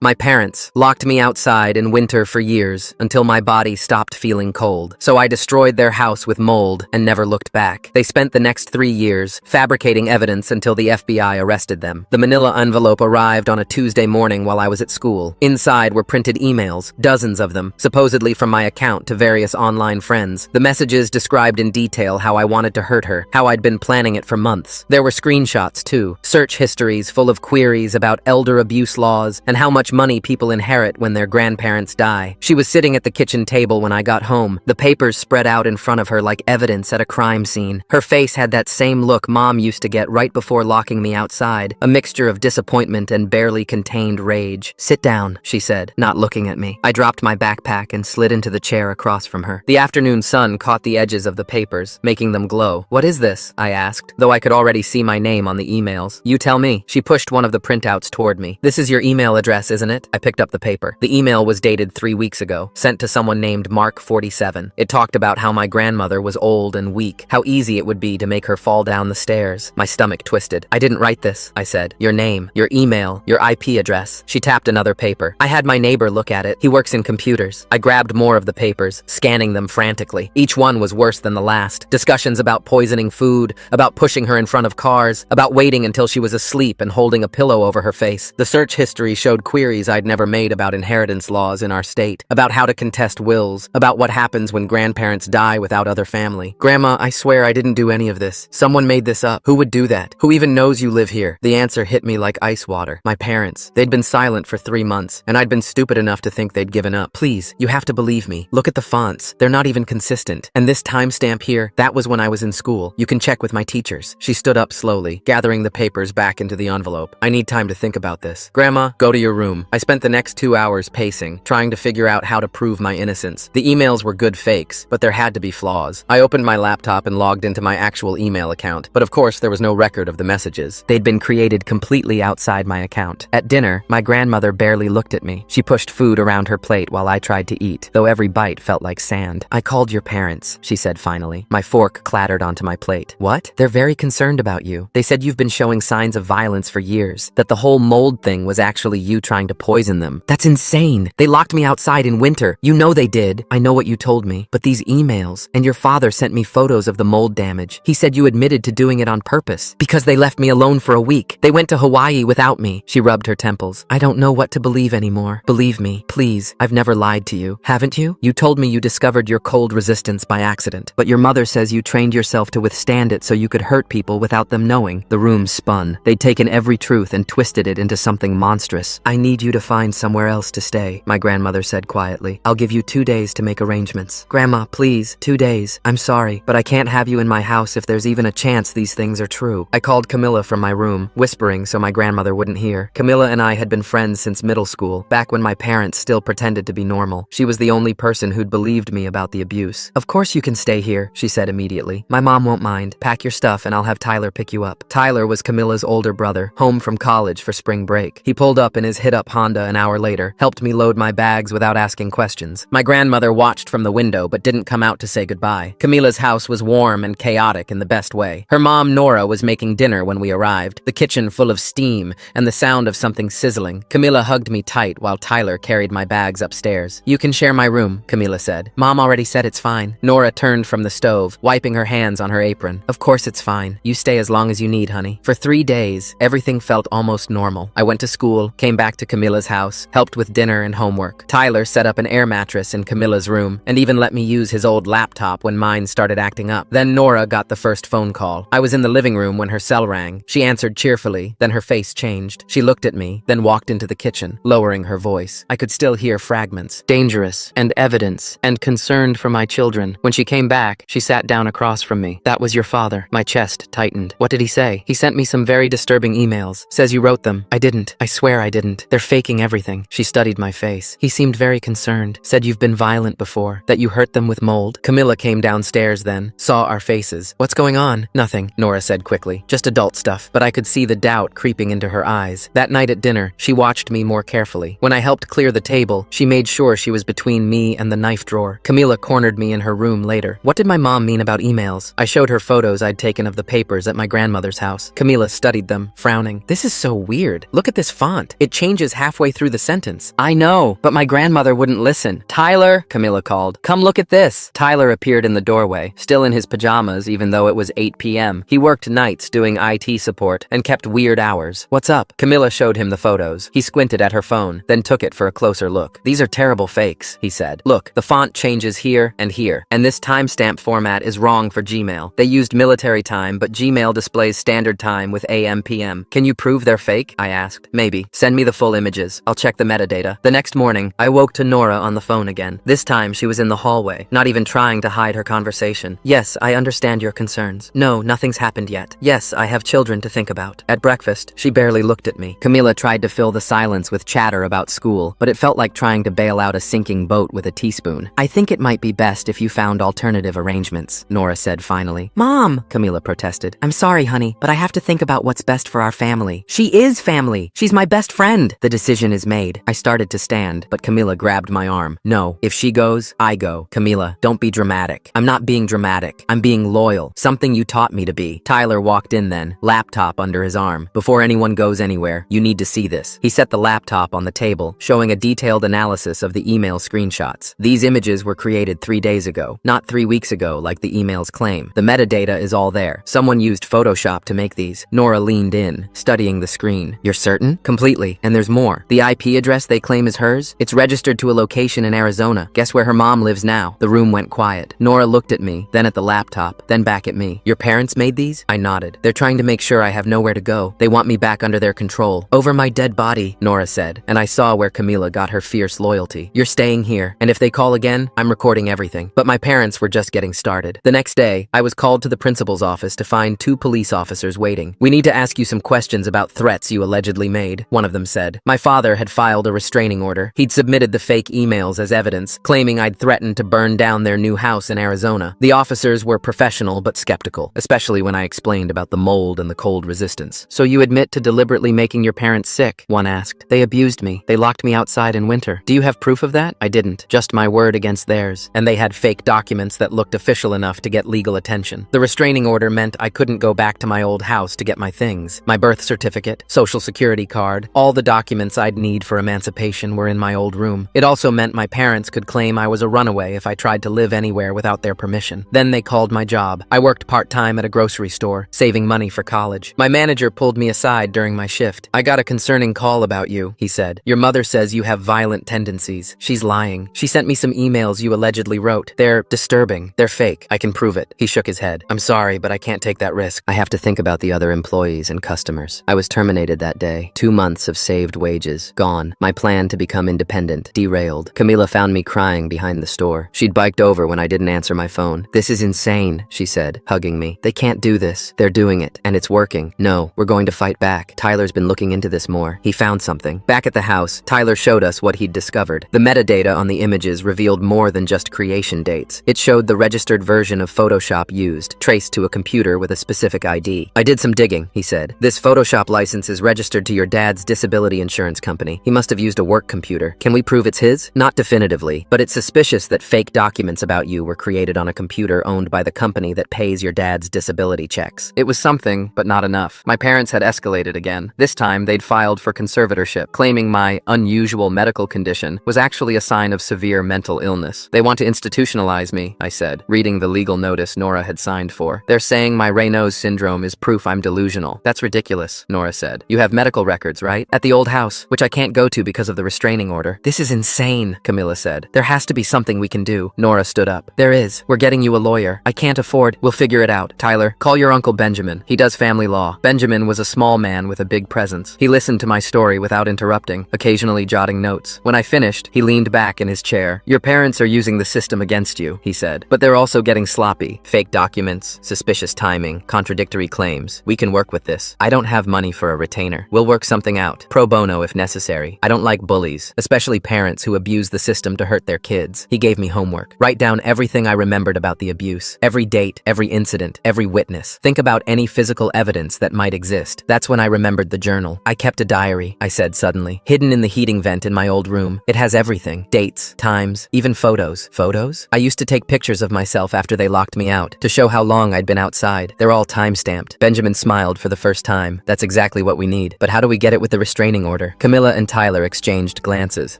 My parents locked me outside in winter for years until my body stopped feeling cold. So I destroyed their house with mold and never looked back. They spent the next 3 years fabricating evidence until the FBI arrested them. The manila envelope arrived on a Tuesday morning while I was at school. Inside were printed emails, dozens of them, supposedly from my account to various online friends. The messages described in detail how I wanted to hurt her, how I'd been planning it for months. There were screenshots too, search histories full of queries about elder abuse laws and how much money people inherit when their grandparents die. She was sitting at the kitchen table when I got home, the papers spread out in front of her like evidence at a crime scene. Her face had that same look Mom used to get right before locking me outside, a mixture of disappointment and barely contained rage. "Sit down," she said, not looking at me. I dropped my backpack and slid into the chair across from her. The afternoon sun caught the edges of the papers, making them glow. "What is this?" I asked, though I could already see my name on the emails. "You tell me." She pushed one of the printouts toward me. "This is your email address, isn't it?" I picked up the paper. The email was dated 3 weeks ago, sent to someone named Mark47. It talked about how my grandmother was old and weak, how easy it would be to make her fall down the stairs. My stomach twisted. "I didn't write this," I said. "Your name, your email, your IP address." She tapped another paper. I had my neighbor look at it. He works in computers. I grabbed more of the papers, scanning them frantically. Each one was worse than the last. Discussions about poisoning food, about pushing her in front of cars, about waiting until she was asleep and holding a pillow over her face. The search history showed queries I'd never made about inheritance laws in our state, about how to contest wills, about what happens when grandparents die without other family. "Grandma, I swear I didn't do any of this. Someone made this up. Who would do that? Who even knows you live here?" The answer hit me like ice water. My parents. They'd been silent for 3 months, and I'd been stupid enough to think they'd given up. "Please, you have to believe me. Look at the fonts. They're not even consistent. And this timestamp here, that was when I was in school. You can check with my teachers." She stood up slowly, gathering the papers back into the envelope. "I need time to think about this. Grandma, go to your room." I spent the next 2 hours pacing, trying to figure out how to prove my innocence. The emails were good fakes, but there had to be flaws. I opened my laptop and logged into my actual email account, but of course there was no record of the messages. They'd been created completely outside my account. At dinner, my grandmother barely looked at me. She pushed food around her plate while I tried to eat, though every bite felt like sand. "I called your parents," she said finally. My fork clattered onto my plate. "What?" "They're very concerned about you. They said you've been showing signs of violence for years, that the whole mold thing was actually you trying to poison them." "That's insane. They locked me outside in winter. You know they did." "I know what you told me, but these emails, and your father sent me photos of the mold damage. He said you admitted to doing it on purpose, because they left me alone for a week. They went to Hawaii without me." She rubbed her temples. "I don't know what to believe anymore. Believe me, please. I've never lied to you. Haven't you? You told me you discovered your cold resistance by accident, but your mother says you trained yourself to withstand it so you could hurt people without them knowing." The room spun. They'd taken every truth and twisted it into something monstrous. "I need you to find somewhere else to stay," my grandmother said quietly. "I'll give you 2 days to make arrangements." "Grandma, please, 2 days. I'm sorry, but I can't have you in my house if there's even a chance these things are true." I called Camilla from my room, whispering so my grandmother wouldn't hear. Camilla and I had been friends since middle school, back when my parents still pretended to be normal. She was the only person who'd believed me about the abuse. "Of course you can stay here," she said immediately. "My mom won't mind. Pack your stuff and I'll have Tyler pick you up." Tyler was Camilla's older brother, home from college for spring break. He pulled up in his hit-up Honda an hour later, helped me load my bags without asking questions. My grandmother watched from the window but didn't come out to say goodbye. Camilla's house was warm and chaotic in the best way. Her mom, Nora, was making dinner when we arrived, the kitchen full of steam and the sound of something sizzling. Camilla hugged me tight while Tyler carried my bags upstairs. "You can share my room," Camilla said. "Mom already said it's fine." Nora turned from the stove, wiping her hands on her apron. "Of course it's fine. You stay as long as you need, honey." For 3 days, everything felt almost normal. I went to school, came back to Camilla's house, helped with dinner and homework. Tyler set up an air mattress in Camilla's room and even let me use his old laptop when mine started acting up. Then Nora got the first phone call. I was in the living room when her cell rang. She answered cheerfully, then her face changed. She looked at me, then walked into the kitchen, lowering her voice. I could still hear fragments. "Dangerous, and evidence, and concerned for my children." When she came back, she sat down across from me. "That was your father." My chest tightened. "What did he say?" "He sent me some very disturbing emails. Says you wrote them." "I didn't. I swear I didn't. They're faking everything." She studied my face. "He seemed very concerned. Said you've been violent before, that you hurt them with mold." Camilla came downstairs then, saw our faces. "What's going on?" "Nothing," Nora said quickly. "Just adult stuff." But I could see the doubt creeping into her eyes. That night at dinner, she watched me more carefully. When I helped clear the table, she made sure she was between me and the knife drawer. Camilla cornered me in her room later. "What did my mom mean about emails?" I showed her photos I'd taken of the papers at my grandmother's house. Camilla studied them, frowning. "This is so weird. Look at this font. It changes images halfway through the sentence. I know, but my grandmother wouldn't listen. Tyler, Camilla called. Come look at this. Tyler appeared in the doorway, still in his pajamas even though it was 8 p.m. He worked nights doing IT support and kept weird hours. What's up? Camilla showed him the photos. He squinted at her phone, then took it for a closer look. These are terrible fakes, he said. Look, the font changes here, and this timestamp format is wrong for Gmail. They used military time, but Gmail displays standard time with AM PM. Can you prove they're fake? I asked. Maybe. Send me the full images. I'll check the metadata. The next morning, I woke to Nora on the phone again. This time, she was in the hallway, not even trying to hide her conversation. Yes, I understand your concerns. No, nothing's happened yet. Yes, I have children to think about. At breakfast, she barely looked at me. Camilla tried to fill the silence with chatter about school, but it felt like trying to bail out a sinking boat with a teaspoon. I think it might be best if you found alternative arrangements, Nora said finally. Mom, Camilla protested. I'm sorry, honey, but I have to think about what's best for our family. She is family. She's my best friend. The decision is made. I started to stand, but Camilla grabbed my arm. No, if she goes, I go. Camilla, don't be dramatic. I'm not being dramatic. I'm being loyal. Something you taught me to be. Tyler walked in then, laptop under his arm. Before anyone goes anywhere, you need to see this. He set the laptop on the table, showing a detailed analysis of the email screenshots. These images were created 3 days ago, not 3 weeks ago like the emails claim. The metadata is all there. Someone used Photoshop to make these. Nora leaned in, studying the screen. You're certain? Completely. And there's more. The IP address they claim is hers? It's registered to a location in Arizona. Guess where her mom lives now? The room went quiet. Nora looked at me, then at the laptop, then back at me. Your parents made these? I nodded. They're trying to make sure I have nowhere to go. They want me back under their control. Over my dead body, Nora said, and I saw where Camilla got her fierce loyalty. You're staying here, and if they call again, I'm recording everything. But my parents were just getting started. The next day, I was called to the principal's office to find 2 police officers waiting. We need to ask you some questions about threats you allegedly made, one of them said. My father had filed a restraining order. He'd submitted the fake emails as evidence, claiming I'd threatened to burn down their new house in Arizona. The officers were professional but skeptical, especially when I explained about the mold and the cold resistance. So you admit to deliberately making your parents sick? One asked. They abused me. They locked me outside in winter. Do you have proof of that? I didn't. Just my word against theirs. And they had fake documents that looked official enough to get legal attention. The restraining order meant I couldn't go back to my old house to get my things. My birth certificate, social security card, all the documents I'd need for emancipation were in my old room. It also meant my parents could claim I was a runaway if I tried to live anywhere without their permission. Then they called my job. I worked part-time at a grocery store, saving money for college. My manager pulled me aside during my shift. I got a concerning call about you, he said. Your mother says you have violent tendencies. She's lying. She sent me some emails you allegedly wrote. They're disturbing. They're fake. I can prove it. He shook his head. I'm sorry, but I can't take that risk. I have to think about the other employees and customers. I was terminated that day. 2 months of saved wages. Gone. My plan to become independent. Derailed. Camilla found me crying behind the store. She'd biked over when I didn't answer my phone. This is insane, she said, hugging me. They can't do this. They're doing it, and it's working. No, we're going to fight back. Tyler's been looking into this more. He found something. Back at the house, Tyler showed us what he'd discovered. The metadata on the images revealed more than just creation dates. It showed the registered version of Photoshop used, traced to a computer with a specific ID. I did some digging, he said. This Photoshop license is registered to your dad's disability insurance company. He must have used a work computer. Can we prove it's his? Not definitively, but it's suspicious that fake documents about you were created on a computer owned by the company that pays your dad's disability checks. It was something, but not enough. My parents had escalated again. This time, they'd filed for conservatorship, claiming my unusual medical condition was actually a sign of severe mental illness. They want to institutionalize me, I said, reading the legal notice Nora had signed for. They're saying my Raynaud's syndrome is proof I'm delusional. That's ridiculous, Nora said. You have medical records, right? At the old house, which I can't go to because of the restraining order. This is insane, Camilla said. There has to be something we can do. Nora stood up. There is. We're getting you a lawyer. I can't afford. We'll figure it out. Tyler, call your Uncle Benjamin. He does family law. Benjamin was a small man with a big presence. He listened to my story without interrupting, occasionally jotting notes. When I finished, he leaned back in his chair. Your parents are using the system against you, he said. But they're also getting sloppy. Fake documents, suspicious timing, contradictory claims. We can work with this. I don't have money for a retainer. We'll work something out. Pro bono if necessary. I don't like bullies, especially parents who abuse the system to hurt their kids. He gave me homework. Write down everything I remembered about the abuse. Every date, every incident, every witness. Think about any physical evidence that might exist. That's when I remembered the journal. I kept a diary, I said suddenly. Hidden in the heating vent in my old room. It has everything. Dates, times, even photos. Photos? I used to take pictures of myself after they locked me out, to show how long I'd been outside. They're all time-stamped. Benjamin smiled for the first time. That's exactly what we need. But how do we get it with the restraining order? order. Camilla and Tyler exchanged glances.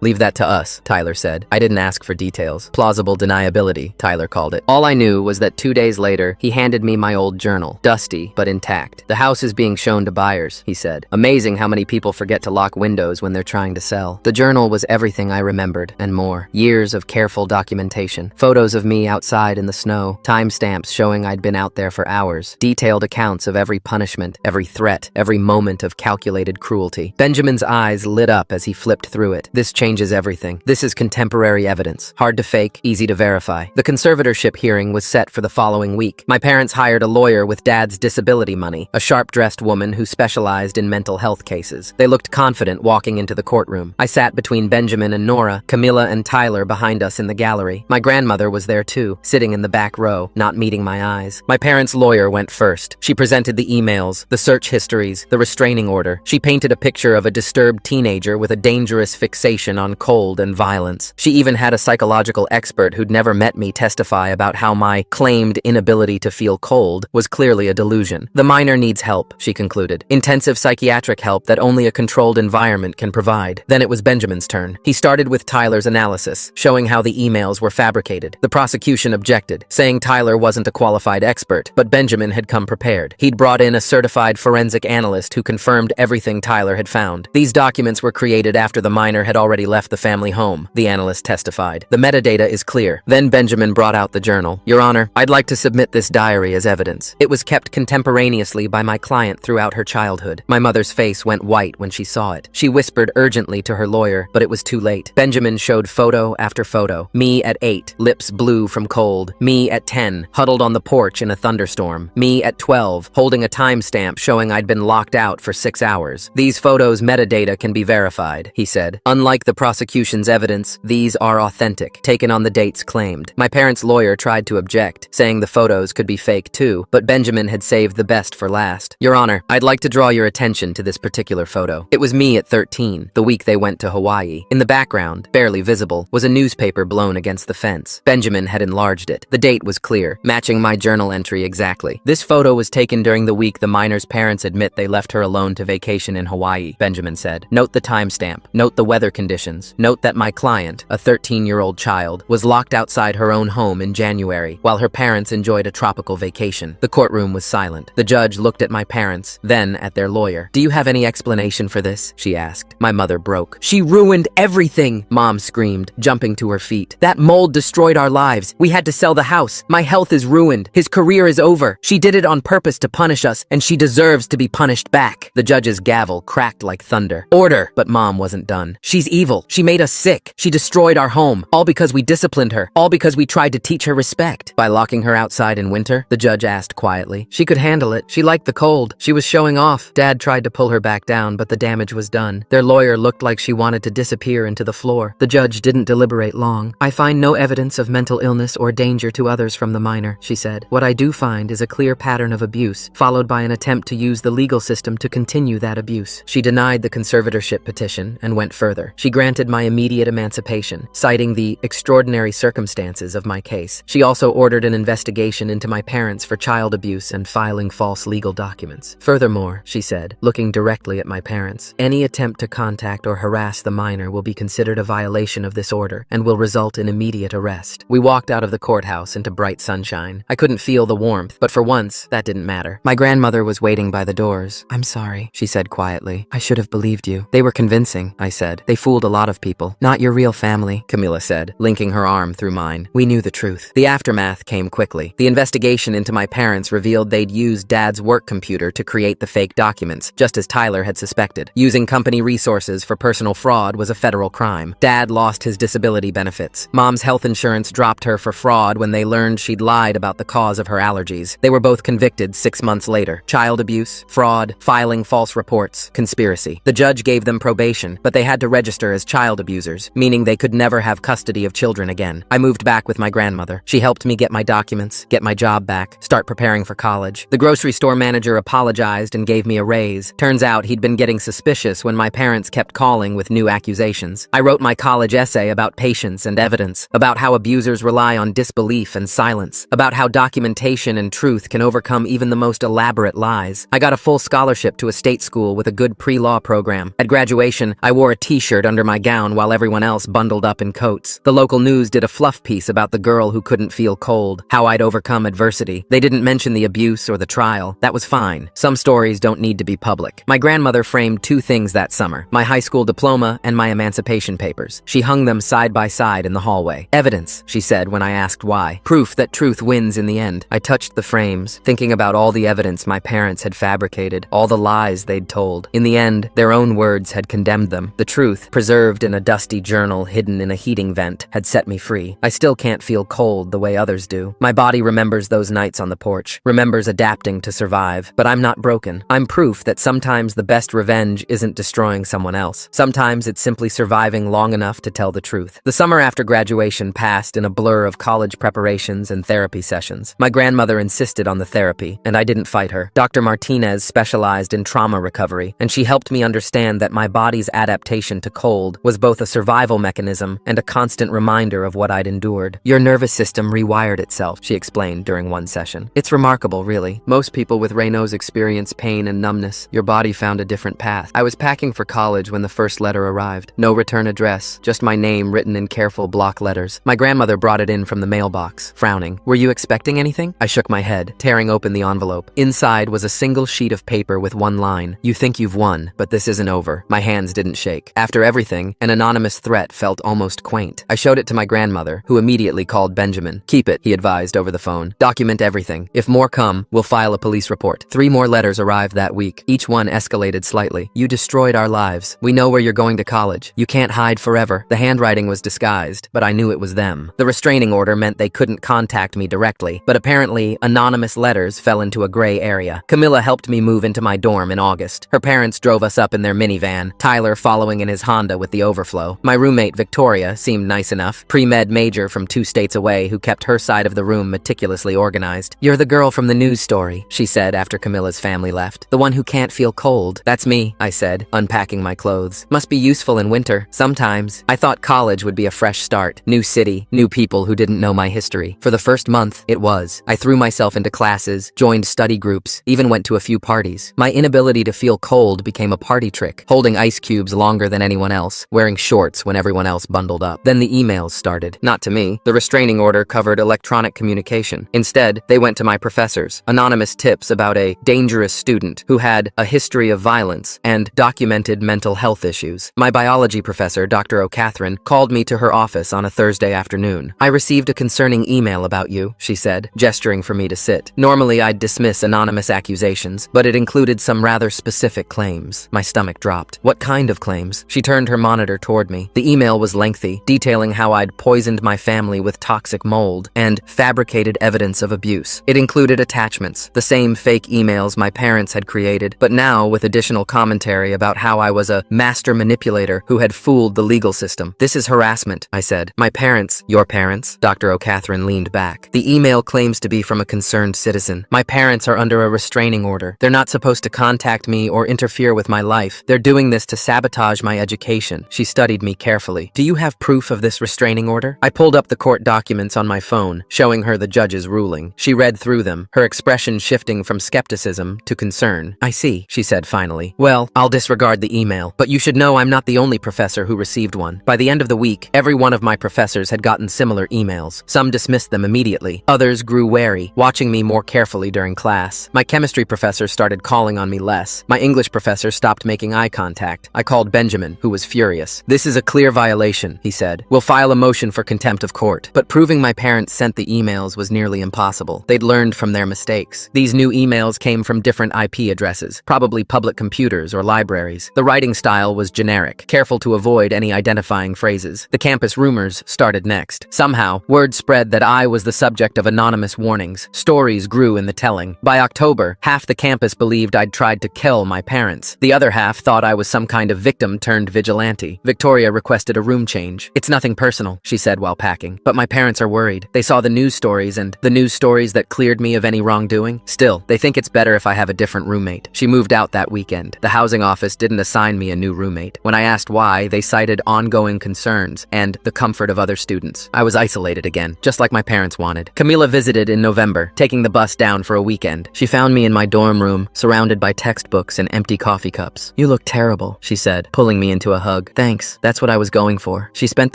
"Leave that to us," Tyler said. "I didn't ask for details." Plausible deniability, Tyler called it. All I knew was that 2 days later, he handed me my old journal. Dusty, but intact. "The house is being shown to buyers," he said. "Amazing how many people forget to lock windows when they're trying to sell." The journal was everything I remembered, and more. Years of careful documentation. Photos of me outside in the snow. Timestamps showing I'd been out there for hours. Detailed accounts of every punishment, every threat, every moment of calculated cruelty. Benjamin's eyes lit up as he flipped through it. "This changes everything. This is contemporary evidence. Hard to fake, easy to verify." The conservatorship hearing was set for the following week. My parents hired a lawyer with Dad's disability money, a sharp-dressed woman who specialized in mental health cases. They looked confident walking into the courtroom. I sat between Benjamin and Nora, Camilla and Tyler behind us in the gallery. My grandmother was there too, sitting in the back row, not meeting my eyes. My parents' lawyer went first. She presented the emails, the search histories, the restraining order. She painted a picture of a disturbed teenager with a dangerous fixation on cold and violence. She even had a psychological expert who'd never met me testify about how my claimed inability to feel cold was clearly a delusion. "The minor needs help," she concluded. "Intensive psychiatric help that only a controlled environment can provide." Then it was Benjamin's turn. He started with Tyler's analysis, showing how the emails were fabricated. The prosecution objected, saying Tyler wasn't a qualified expert, but Benjamin had come prepared. He'd brought in a certified forensic analyst who confirmed everything Tyler had found. "These documents were created after the minor had already left the family home," the analyst testified. "The metadata is clear." Then Benjamin brought out the journal. "Your Honor, I'd like to submit this diary as evidence. It was kept contemporaneously by my client throughout her childhood." My mother's face went white when she saw it. She whispered urgently to her lawyer, but it was too late. Benjamin showed photo after photo. Me at 8, lips blue from cold. Me at 10, huddled on the porch in a thunderstorm. Me at 12, holding a timestamp showing I'd been locked out for 6 hours. "These photos' metadata can be verified," he said. "Unlike the prosecution's evidence, these are authentic, taken on the dates claimed." My parents' lawyer tried to object, saying the photos could be fake too, but Benjamin had saved the best for last. "Your Honor, I'd like to draw your attention to this particular photo. It was me at 13, the week they went to Hawaii. In the background, barely visible, was a newspaper blown against the fence. Benjamin had enlarged it. The date was clear, matching my journal entry exactly. This photo was taken during the week the minor's parents admit they left her alone to vacation in Hawaii," Benjamin said. "Note the timestamp. Note the weather conditions. Note that my client, a 13-year-old child, was locked outside her own home in January, while her parents enjoyed a tropical vacation." The courtroom was silent. The judge looked at my parents, then at their lawyer. "Do you have any explanation for this?" she asked. My mother broke. "She ruined everything!" Mom screamed, jumping to her feet. "That mold destroyed our lives. We had to sell the house. My health is ruined. His career is over. She did it on purpose to punish us, and she deserves to be punished back." The judge's gavel cracked like thunder. "Order!" But Mom wasn't done. "She's evil. She made us sick. She destroyed our home. All because we disciplined her. All because we tried to teach her respect." "By locking her outside in winter?" the judge asked quietly. "She could handle it. She liked the cold. She was showing off." Dad tried to pull her back down, but the damage was done. Their lawyer looked like she wanted to disappear into the floor. The judge didn't deliberate long. "I find no evidence of mental illness or danger to others from the minor," she said. "What I do find is a clear pattern of abuse, followed by an attempt to use the legal system to continue that abuse." She denied the conservatorship petition and went further. She granted my immediate emancipation, citing the extraordinary circumstances of my case. She also ordered an investigation into my parents for child abuse and filing false legal documents. "Furthermore," she said, looking directly at my parents, "any attempt to contact or harass the minor will be considered a violation of this order and will result in immediate arrest." We walked out of the courthouse into bright sunshine. I couldn't feel the warmth, but for once, that didn't matter. My grandmother was waiting by the doors. "I'm sorry," she said quietly. "I should have believed you." "They were convincing," I said. "They fooled a lot of people. Not your real family," Camilla said, linking her arm through mine. "We knew the truth." The aftermath came quickly. The investigation into my parents revealed they'd used Dad's work computer to create the fake documents, just as Tyler had suspected. Using company resources for personal fraud was a federal crime. Dad lost his disability benefits. Mom's health insurance dropped her for fraud when they learned she'd lied about the cause of her allergies. They were both convicted 6 months later. Child abuse, fraud, filing false reports, conspiracy. The judge gave them probation, but they had to register as child abusers, meaning they could never have custody of children again. I moved back with my grandmother. She helped me get my documents, get my job back, start preparing for college. The grocery store manager apologized and gave me a raise. Turns out he'd been getting suspicious when my parents kept calling with new accusations. I wrote my college essay about patience and evidence, about how abusers rely on disbelief and silence, about how documentation and truth can overcome even the most elaborate lies. I got a full scholarship to a state school with a good pre-law program program. At graduation, I wore a t-shirt under my gown while everyone else bundled up in coats. The local news did a fluff piece about the girl who couldn't feel cold, how I'd overcome adversity. They didn't mention the abuse or the trial. That was fine. Some stories don't need to be public. My grandmother framed two things that summer: my high school diploma and my emancipation papers. She hung them side by side in the hallway. "Evidence," she said when I asked why. "Proof that truth wins in the end." I touched the frames, thinking about all the evidence my parents had fabricated, all the lies they'd told. In the end, their own words had condemned them. The truth, preserved in a dusty journal hidden in a heating vent, had set me free. I still can't feel cold the way others do. My body remembers those nights on the porch, remembers adapting to survive. But I'm not broken. I'm proof that sometimes the best revenge isn't destroying someone else. Sometimes it's simply surviving long enough to tell the truth. The summer after graduation passed in a blur of college preparations and therapy sessions. My grandmother insisted on the therapy, and I didn't fight her. Dr. Martinez specialized in trauma recovery, and she helped me understand that my body's adaptation to cold was both a survival mechanism and a constant reminder of what I'd endured. "Your nervous system rewired itself," she explained during one session. "It's remarkable, really. Most people with Raynaud's experience pain and numbness. Your body found a different path." I was packing for college when the first letter arrived. No return address, just my name written in careful block letters. My grandmother brought it in from the mailbox, frowning. "Were you expecting anything?" I shook my head, tearing open the envelope. Inside was a single sheet of paper with one line: "You think you've won, but this isn't over." My hands didn't shake. After everything, an anonymous threat felt almost quaint. I showed it to my grandmother, who immediately called Benjamin. "Keep it," he advised over the phone. "Document everything. If more come, we'll file a police report." 3 more letters arrived that week. Each one escalated slightly. "You destroyed our lives. We know where you're going to college. You can't hide forever." The handwriting was disguised, but I knew it was them. The restraining order meant they couldn't contact me directly, but apparently anonymous letters fell into a gray area. Camilla helped me move into my dorm in August. Her parents drove us up in their minivan, Tyler following in his Honda with the overflow. My roommate, Victoria, seemed nice enough, pre-med major from 2 states away who kept her side of the room meticulously organized. "You're the girl from the news story," she said after Camilla's family left. "The one who can't feel cold." "That's me," I said, unpacking my clothes. "Must be useful in winter. Sometimes." I thought college would be a fresh start. New city, new people who didn't know my history. For the first month, it was. I threw myself into classes, joined study groups, even went to a few parties. My inability to feel cold became a party trick, holding ice cubes longer than anyone else, wearing shorts when everyone else bundled up. Then the emails started. Not to me. The restraining order covered electronic communication. Instead, they went to my professors. Anonymous tips about a dangerous student who had a history of violence and documented mental health issues. My biology professor, Dr. O'Catherine, called me to her office on a Thursday afternoon. "I received a concerning email about you," she said, gesturing for me to sit. Normally, I'd dismiss anonymous accusations, but it included some rather specific claims. My stomach dropped. "What kind of claims?" She turned her monitor toward me. The email was lengthy, detailing how I'd poisoned my family with toxic mold and fabricated evidence of abuse. It included attachments, the same fake emails my parents had created, but now with additional commentary about how I was a master manipulator who had fooled the legal system. "This is harassment," I said. "My parents." "Your parents?" Dr. O'Catherine leaned back. "The email claims to be from a concerned citizen. My parents are under a restraining order. They're not supposed to contact me or interfere with my life. They're doing this to sabotage my education." She studied me carefully. "Do you have proof of this restraining order?" I pulled up the court documents on my phone, showing her the judge's ruling. She read through them, her expression shifting from skepticism to concern. "I see," she said finally. "Well, I'll disregard the email, but you should know I'm not the only professor who received one." By the end of the week, every one of my professors had gotten similar emails. Some dismissed them immediately. Others grew wary, watching me more carefully during class. My chemistry professor started calling on me less. My English professor stopped making eye contact. I called Benjamin, who was furious. "This is a clear violation," he said. "We'll file a motion for contempt of court." But proving my parents sent the emails was nearly impossible. They'd learned from their mistakes. These new emails came from different IP addresses, probably public computers or libraries. The writing style was generic, careful to avoid any identifying phrases. The campus rumors started next. Somehow, word spread that I was the subject of anonymous warnings. Stories grew in the telling. By October, half the campus believed I'd tried to kill my parents. The other half thought I was some kind of victim turned vigilante. Victoria requested a room change. "It's nothing personal," she said while packing. "But my parents are worried. They saw the news stories and the news stories that cleared me of any wrongdoing. Still, they think it's better if I have a different roommate." She moved out that weekend. The housing office didn't assign me a new roommate. When I asked why, they cited ongoing concerns and the comfort of other students. I was isolated again, just like my parents wanted. Camila visited in November, taking the bus down for a weekend. She found me in my dorm room, surrounded by textbooks and empty coffee cups. You look terrible, she said, pulling me into a hug. Thanks, that's what I was going for. She spent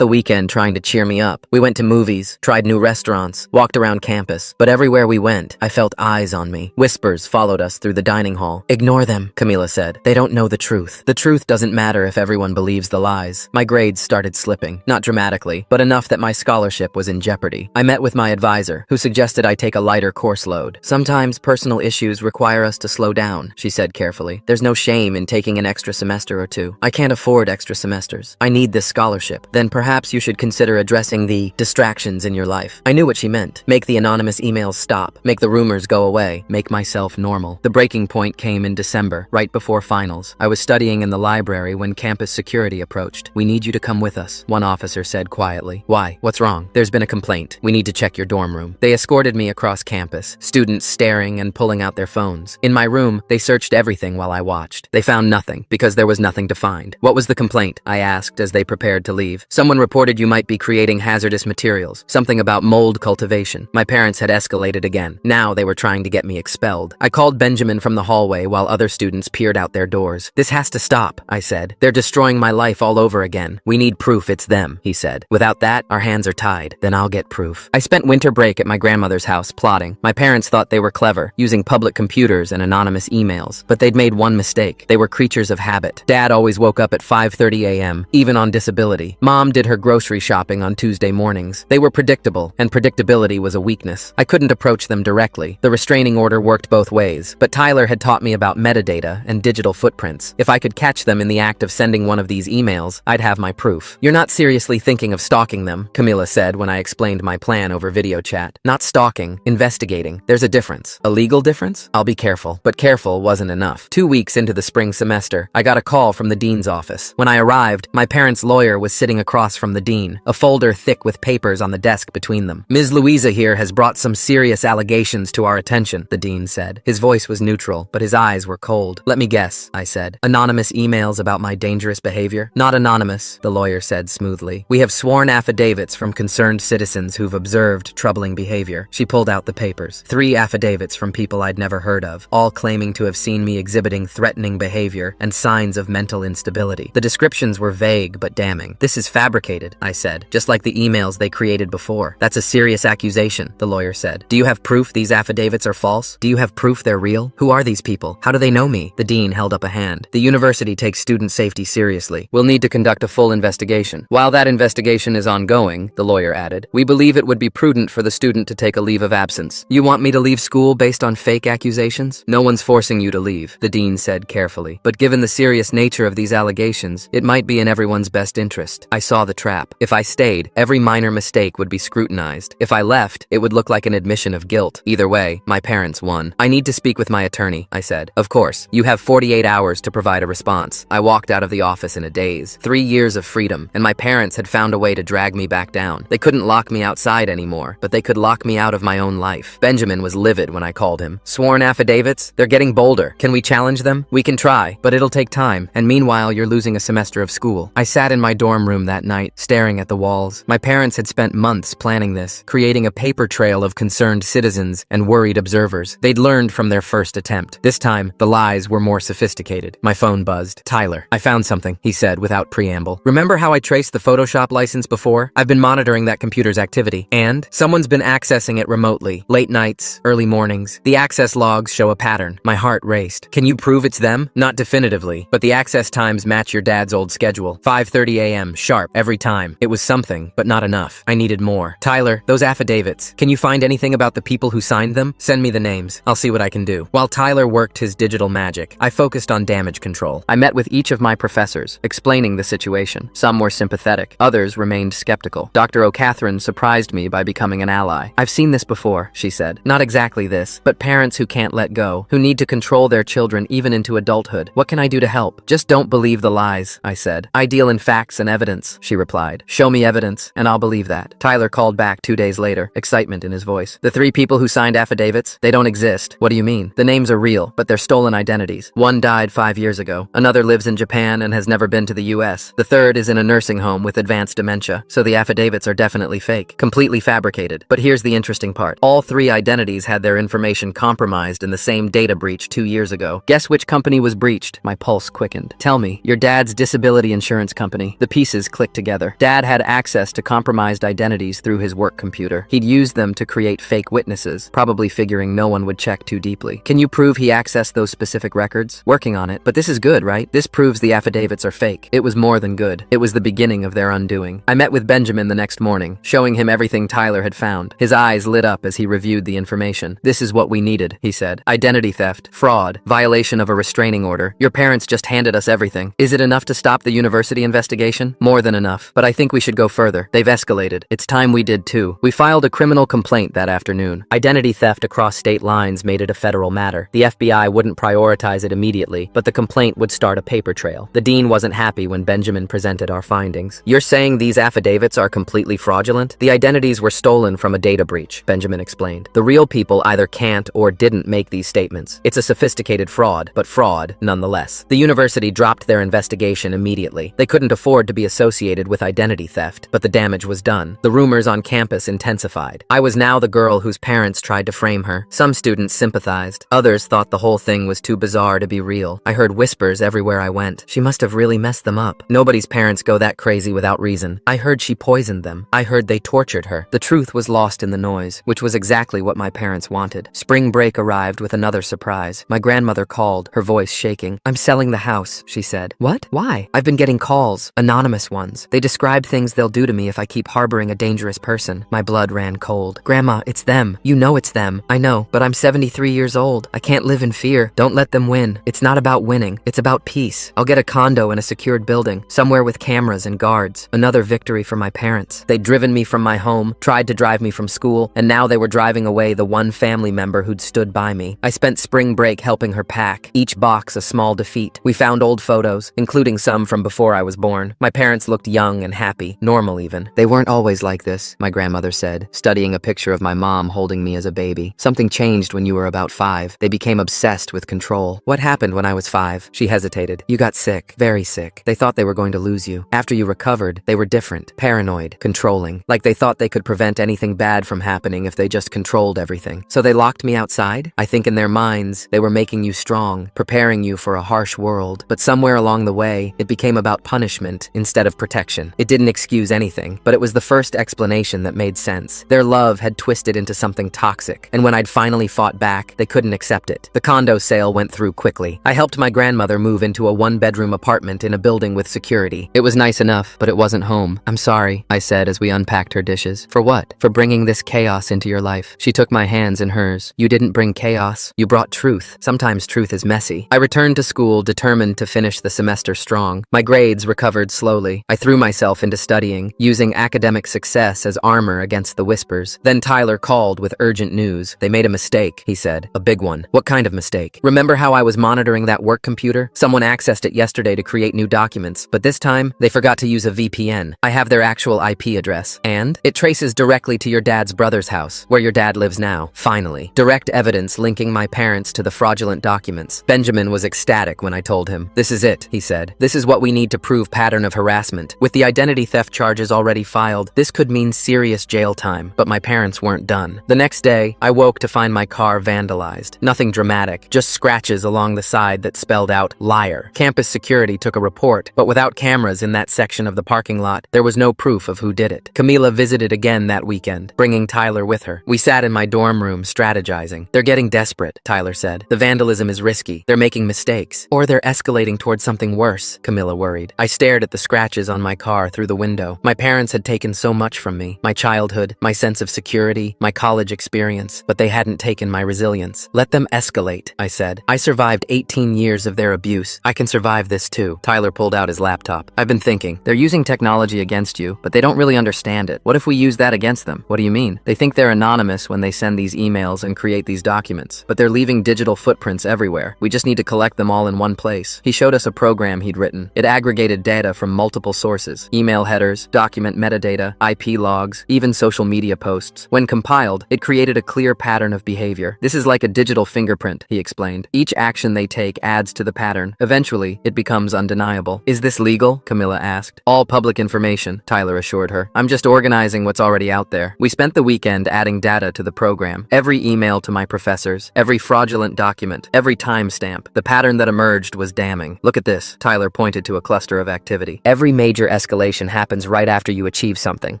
the weekend trying to cheer me up. We went to movies, tried new restaurants, walked around campus. But everywhere we went, I felt eyes on me. Whispers followed us through the dining hall. Ignore them, Camila said. They don't know the truth. The truth doesn't matter if everyone believes the lies. My grades started slipping, not dramatically, but enough that my scholarship was in jeopardy. I met with my advisor, who suggested I take a lighter course load. Sometimes personal issues require us to slow down, she said carefully. There's no shame in taking an extra semester or two. I can't afford extra semesters. I need this scholarship. Then perhaps you should consider addressing the distractions in your life. I knew what she meant. Make the anonymous emails stop. Make the rumors go away. Make myself normal. The breaking point came in December, right before finals. I was studying in the library when campus security approached. We need you to come with us, one officer said quietly. Why? What's wrong? There's been a complaint. We need to check your dorm room. They escorted me across campus, students staring and pulling out their phones. In my room, they searched everything while I watched. They found nothing, because there was nothing to find. What was the complaint? I asked as they prepared to leave. Someone reported you might be creating hazardous materials, something about mold cultivation. My parents had escalated again. Now they were trying to get me expelled. I called Benjamin from the hallway while other students peered out their doors. This has to stop, I said. They're destroying my life all over again. We need proof it's them, he said. Without that, our hands are tied. Then I'll get proof. I spent winter break at my grandmother's house plotting. My parents thought they were clever, using public computers and anonymous emails. But they'd made one mistake. They were creatures of habit. Dad always woke up at 5:30 a.m., even on disability. Mom did her grocery shopping on Tuesday mornings. They were predictable, and predictability was a weakness. I couldn't approach them directly. The restraining order worked both ways, but Tyler had taught me about metadata and digital footprints. If I could catch them in the act of sending one of these emails, I'd have my proof. You're not seriously thinking of stalking them, Camila said when I explained my plan over video chat. Not stalking, investigating. There's a difference. A legal difference? I'll be careful. But careful wasn't enough. 2 weeks into the spring semester, I got a call from the dean's office. When I arrived, my parents' lawyer was sitting across from the dean, a folder thick with papers on the desk between them. Ms. Louisa here has brought some serious allegations to our attention, the dean said. His voice was neutral, but his eyes were cold. Let me guess, I said. Anonymous emails about my dangerous behavior? Not anonymous, the lawyer said smoothly. We have sworn affidavits from concerned citizens who've observed troubling behavior. She pulled out the papers. 3 affidavits from people I'd never heard of, all claiming to have seen me exhibiting threatening behavior and signs of mental instability. The descriptions were vague but damning. This is fabricated, I said, just like the emails they created before. That's a serious accusation, the lawyer said. Do you have proof these affidavits are false? Do you have proof they're real? Who are these people? How do they know me? The dean held up a hand. The university takes student safety seriously. We'll need to conduct a full investigation. While that investigation is ongoing, the lawyer added, we believe it would be prudent for the student to take a leave of absence. You want me to leave school based on fake accusations? No one's forcing you to leave, the dean said carefully. But given the serious nature of these allegations, it might be in everyone's best interest. I saw the trap. If I stayed, every minor mistake would be scrutinized. If I left, it would look like an admission of guilt. Either way, my parents won. I need to speak with my attorney, I said. Of course, you have 48 hours to provide a response. I walked out of the office in a daze. 3 years of freedom, and my parents had found a way to drag me back down. They couldn't lock me outside anymore, but they could lock me out of my own life. Benjamin was livid when I called him. Sworn affidavits? They're getting bolder. Can we challenge them? We can try, but it'll take time, and meanwhile you're losing a semester of school. I sat in my dorm room that night, staring at the walls. My parents had spent months planning this, creating a paper trail of concerned citizens and worried observers. They'd learned from their first attempt. This time, the lies were more sophisticated. My phone buzzed. Tyler, I found something, he said without preamble. Remember how I traced the Photoshop license before? I've been monitoring that computer's activity, and someone's been accessing it remotely. Late nights, early mornings. The access logs show a pattern. My heart raced. Can you prove it's them? Not definitively, but the access times match your dad's old schedule. 5:30 a.m. sharp every time. It was something, but not enough. I needed more. Tyler, those affidavits. Can you find anything about the people who signed them? Send me the names. I'll see what I can do. While Tyler worked his digital magic, I focused on damage control. I met with each of my professors, explaining the situation. Some were sympathetic. Others remained skeptical. Dr. O'Catherine surprised me by becoming an ally. I've seen this before, she said. Not exactly this, but parents who can't let go, who need to control their children even into adulthood. What can I do to help? Just don't believe the lies, I said. I deal in facts and evidence, she replied. Show me evidence, and I'll believe that. Tyler called back 2 days later, excitement in his voice. The 3 people who signed affidavits, they don't exist. What do you mean? The names are real, but they're stolen identities. One died 5 years ago. Another lives in Japan and has never been to the US. The third is in a nursing home with advanced dementia, so the affidavits are definitely fake, completely fabricated. But here's the interesting part. All 3 identities had their information compromised in the same data breach 2 years ago. Guess which company was breached? reached. My pulse quickened. Tell me, your dad's disability insurance company. The pieces clicked together. Dad had access to compromised identities through his work computer. He'd used them to create fake witnesses, probably figuring no one would check too deeply. Can you prove he accessed those specific records? Working on it. But this is good, right? This proves the affidavits are fake. It was more than good. It was the beginning of their undoing. I met with Benjamin the next morning, showing him everything Tyler had found. His eyes lit up as he reviewed the information. This is what we needed, he said. Identity theft, fraud, violation of a restraining order. Your parents just handed us everything. Is it enough to stop the university investigation? More than enough. But I think we should go further. They've escalated. It's time we did too. We filed a criminal complaint that afternoon. Identity theft across state lines made it a federal matter. The FBI wouldn't prioritize it immediately, but the complaint would start a paper trail. The dean wasn't happy when Benjamin presented our findings. You're saying these affidavits are completely fraudulent? The identities were stolen from a data breach, Benjamin explained. The real people either can't or didn't make these statements. It's a sophisticated fraud, but fraud nonetheless. The university dropped their investigation immediately. They couldn't afford to be associated with identity theft, but the damage was done. The rumors on campus intensified. I was now the girl whose parents tried to frame her. Some students sympathized. Others thought the whole thing was too bizarre to be real. I heard whispers everywhere I went. She must have really messed them up. Nobody's parents go that crazy without reason. I heard she poisoned them. I heard they tortured her. The truth was lost in the noise, which was exactly what my parents wanted. Spring break arrived with another surprise. My grandmother called, her voice shaking. I'm selling the house, she said. What? Why? I've been getting calls, anonymous ones. They describe things they'll do to me if I keep harboring a dangerous person. My blood ran cold. Grandma, it's them. You know it's them. I know, but I'm 73 years old. I can't live in fear. Don't let them win. It's not about winning. It's about peace. I'll get a condo in a secured building, somewhere with cameras and guards. Another victory for my parents. They'd driven me from my home, tried to drive me from school, and now they were driving away the one family member who'd stood by me. I spent spring break helping her pack, each box a small defeat. We found old photos, including some from before I was born. My parents looked young and happy, normal even. They weren't always like this, my grandmother said, studying a picture of my mom holding me as a baby. Something changed when you were about 5. They became obsessed with control. What happened when I was 5? She hesitated. You got sick, very sick. They thought they were going to lose you. After you recovered, they were different, paranoid, controlling, like they thought they could prevent anything bad from happening if they just controlled everything. So they locked me outside? I think in their minds, they were making you strong, preparing you for a harsh world. But somewhere along the way, it became about punishment instead of protection. It didn't excuse anything, but it was the first explanation that made sense. Their love had twisted into something toxic, and when I'd finally fought back, they couldn't accept it. The condo sale went through quickly. I helped my grandmother move into a 1-bedroom apartment in a building with security. It was nice enough, but it wasn't home. I'm sorry, I said as we unpacked her dishes. For what? For bringing this chaos into your life. She took my hands in hers. You didn't bring chaos. You brought truth. Sometimes truth is messy. I returned to school determined to finish the semester strong. My grades recovered slowly. I threw myself into studying, using academic success as armor against the whispers. Then Tyler called with urgent news. They made a mistake, he said. A big one. What kind of mistake? Remember how I was monitoring that work computer? Someone accessed it yesterday to create new documents, but this time, they forgot to use a VPN. I have their actual IP address, and it traces directly to your dad's brother's house, where your dad lives now. Finally, direct evidence linking my parents to the fraudulent documents. Benjamin was ecstatic when I told him. This is it, he said. This is what we need to prove pattern of harassment. With the identity theft charges already filed, this could mean serious jail time, but my parents weren't done. The next day, I woke to find my car vandalized. Nothing dramatic, just scratches along the side that spelled out liar. Campus security took a report, but without cameras in that section of the parking lot, there was no proof of who did it. Camila visited again that weekend, bringing Tyler with her. We sat in my dorm room strategizing. They're getting desperate, Tyler said. The vandalism is risky. They're making mistakes. Or they're escalating towards something worse, Camila worried. I stared at the scratches on my car through the window. My parents had taken so much from me. My childhood, my sense of security, my college experience, but they hadn't taken my resilience. Let them escalate, I said. I survived 18 years of their abuse. I can survive this too. Tyler pulled out his laptop. I've been thinking. They're using technology against you, but they don't really understand it. What if we use that against them? What do you mean? They think they're anonymous when they send these emails and create these documents, but they're leaving digital footprints everywhere. We just need to collect them all in one place. He showed us a program he'd written. It aggregated data from multiple sources, email headers, document metadata, IP logs, even social media posts. When compiled, it created a clear pattern of behavior. This is like a digital fingerprint, he explained. Each action they take adds to the pattern. Eventually, it becomes undeniable. Is this legal? Camila asked. All public information, Tyler assured her. I'm just organizing what's already out there. We spent the weekend adding data to the program. Every email to my professors, every fraudulent document, every timestamp. The pattern pattern that emerged was damning. Look at this. Tyler pointed to a cluster of activity. Every major escalation happens right after you achieve something.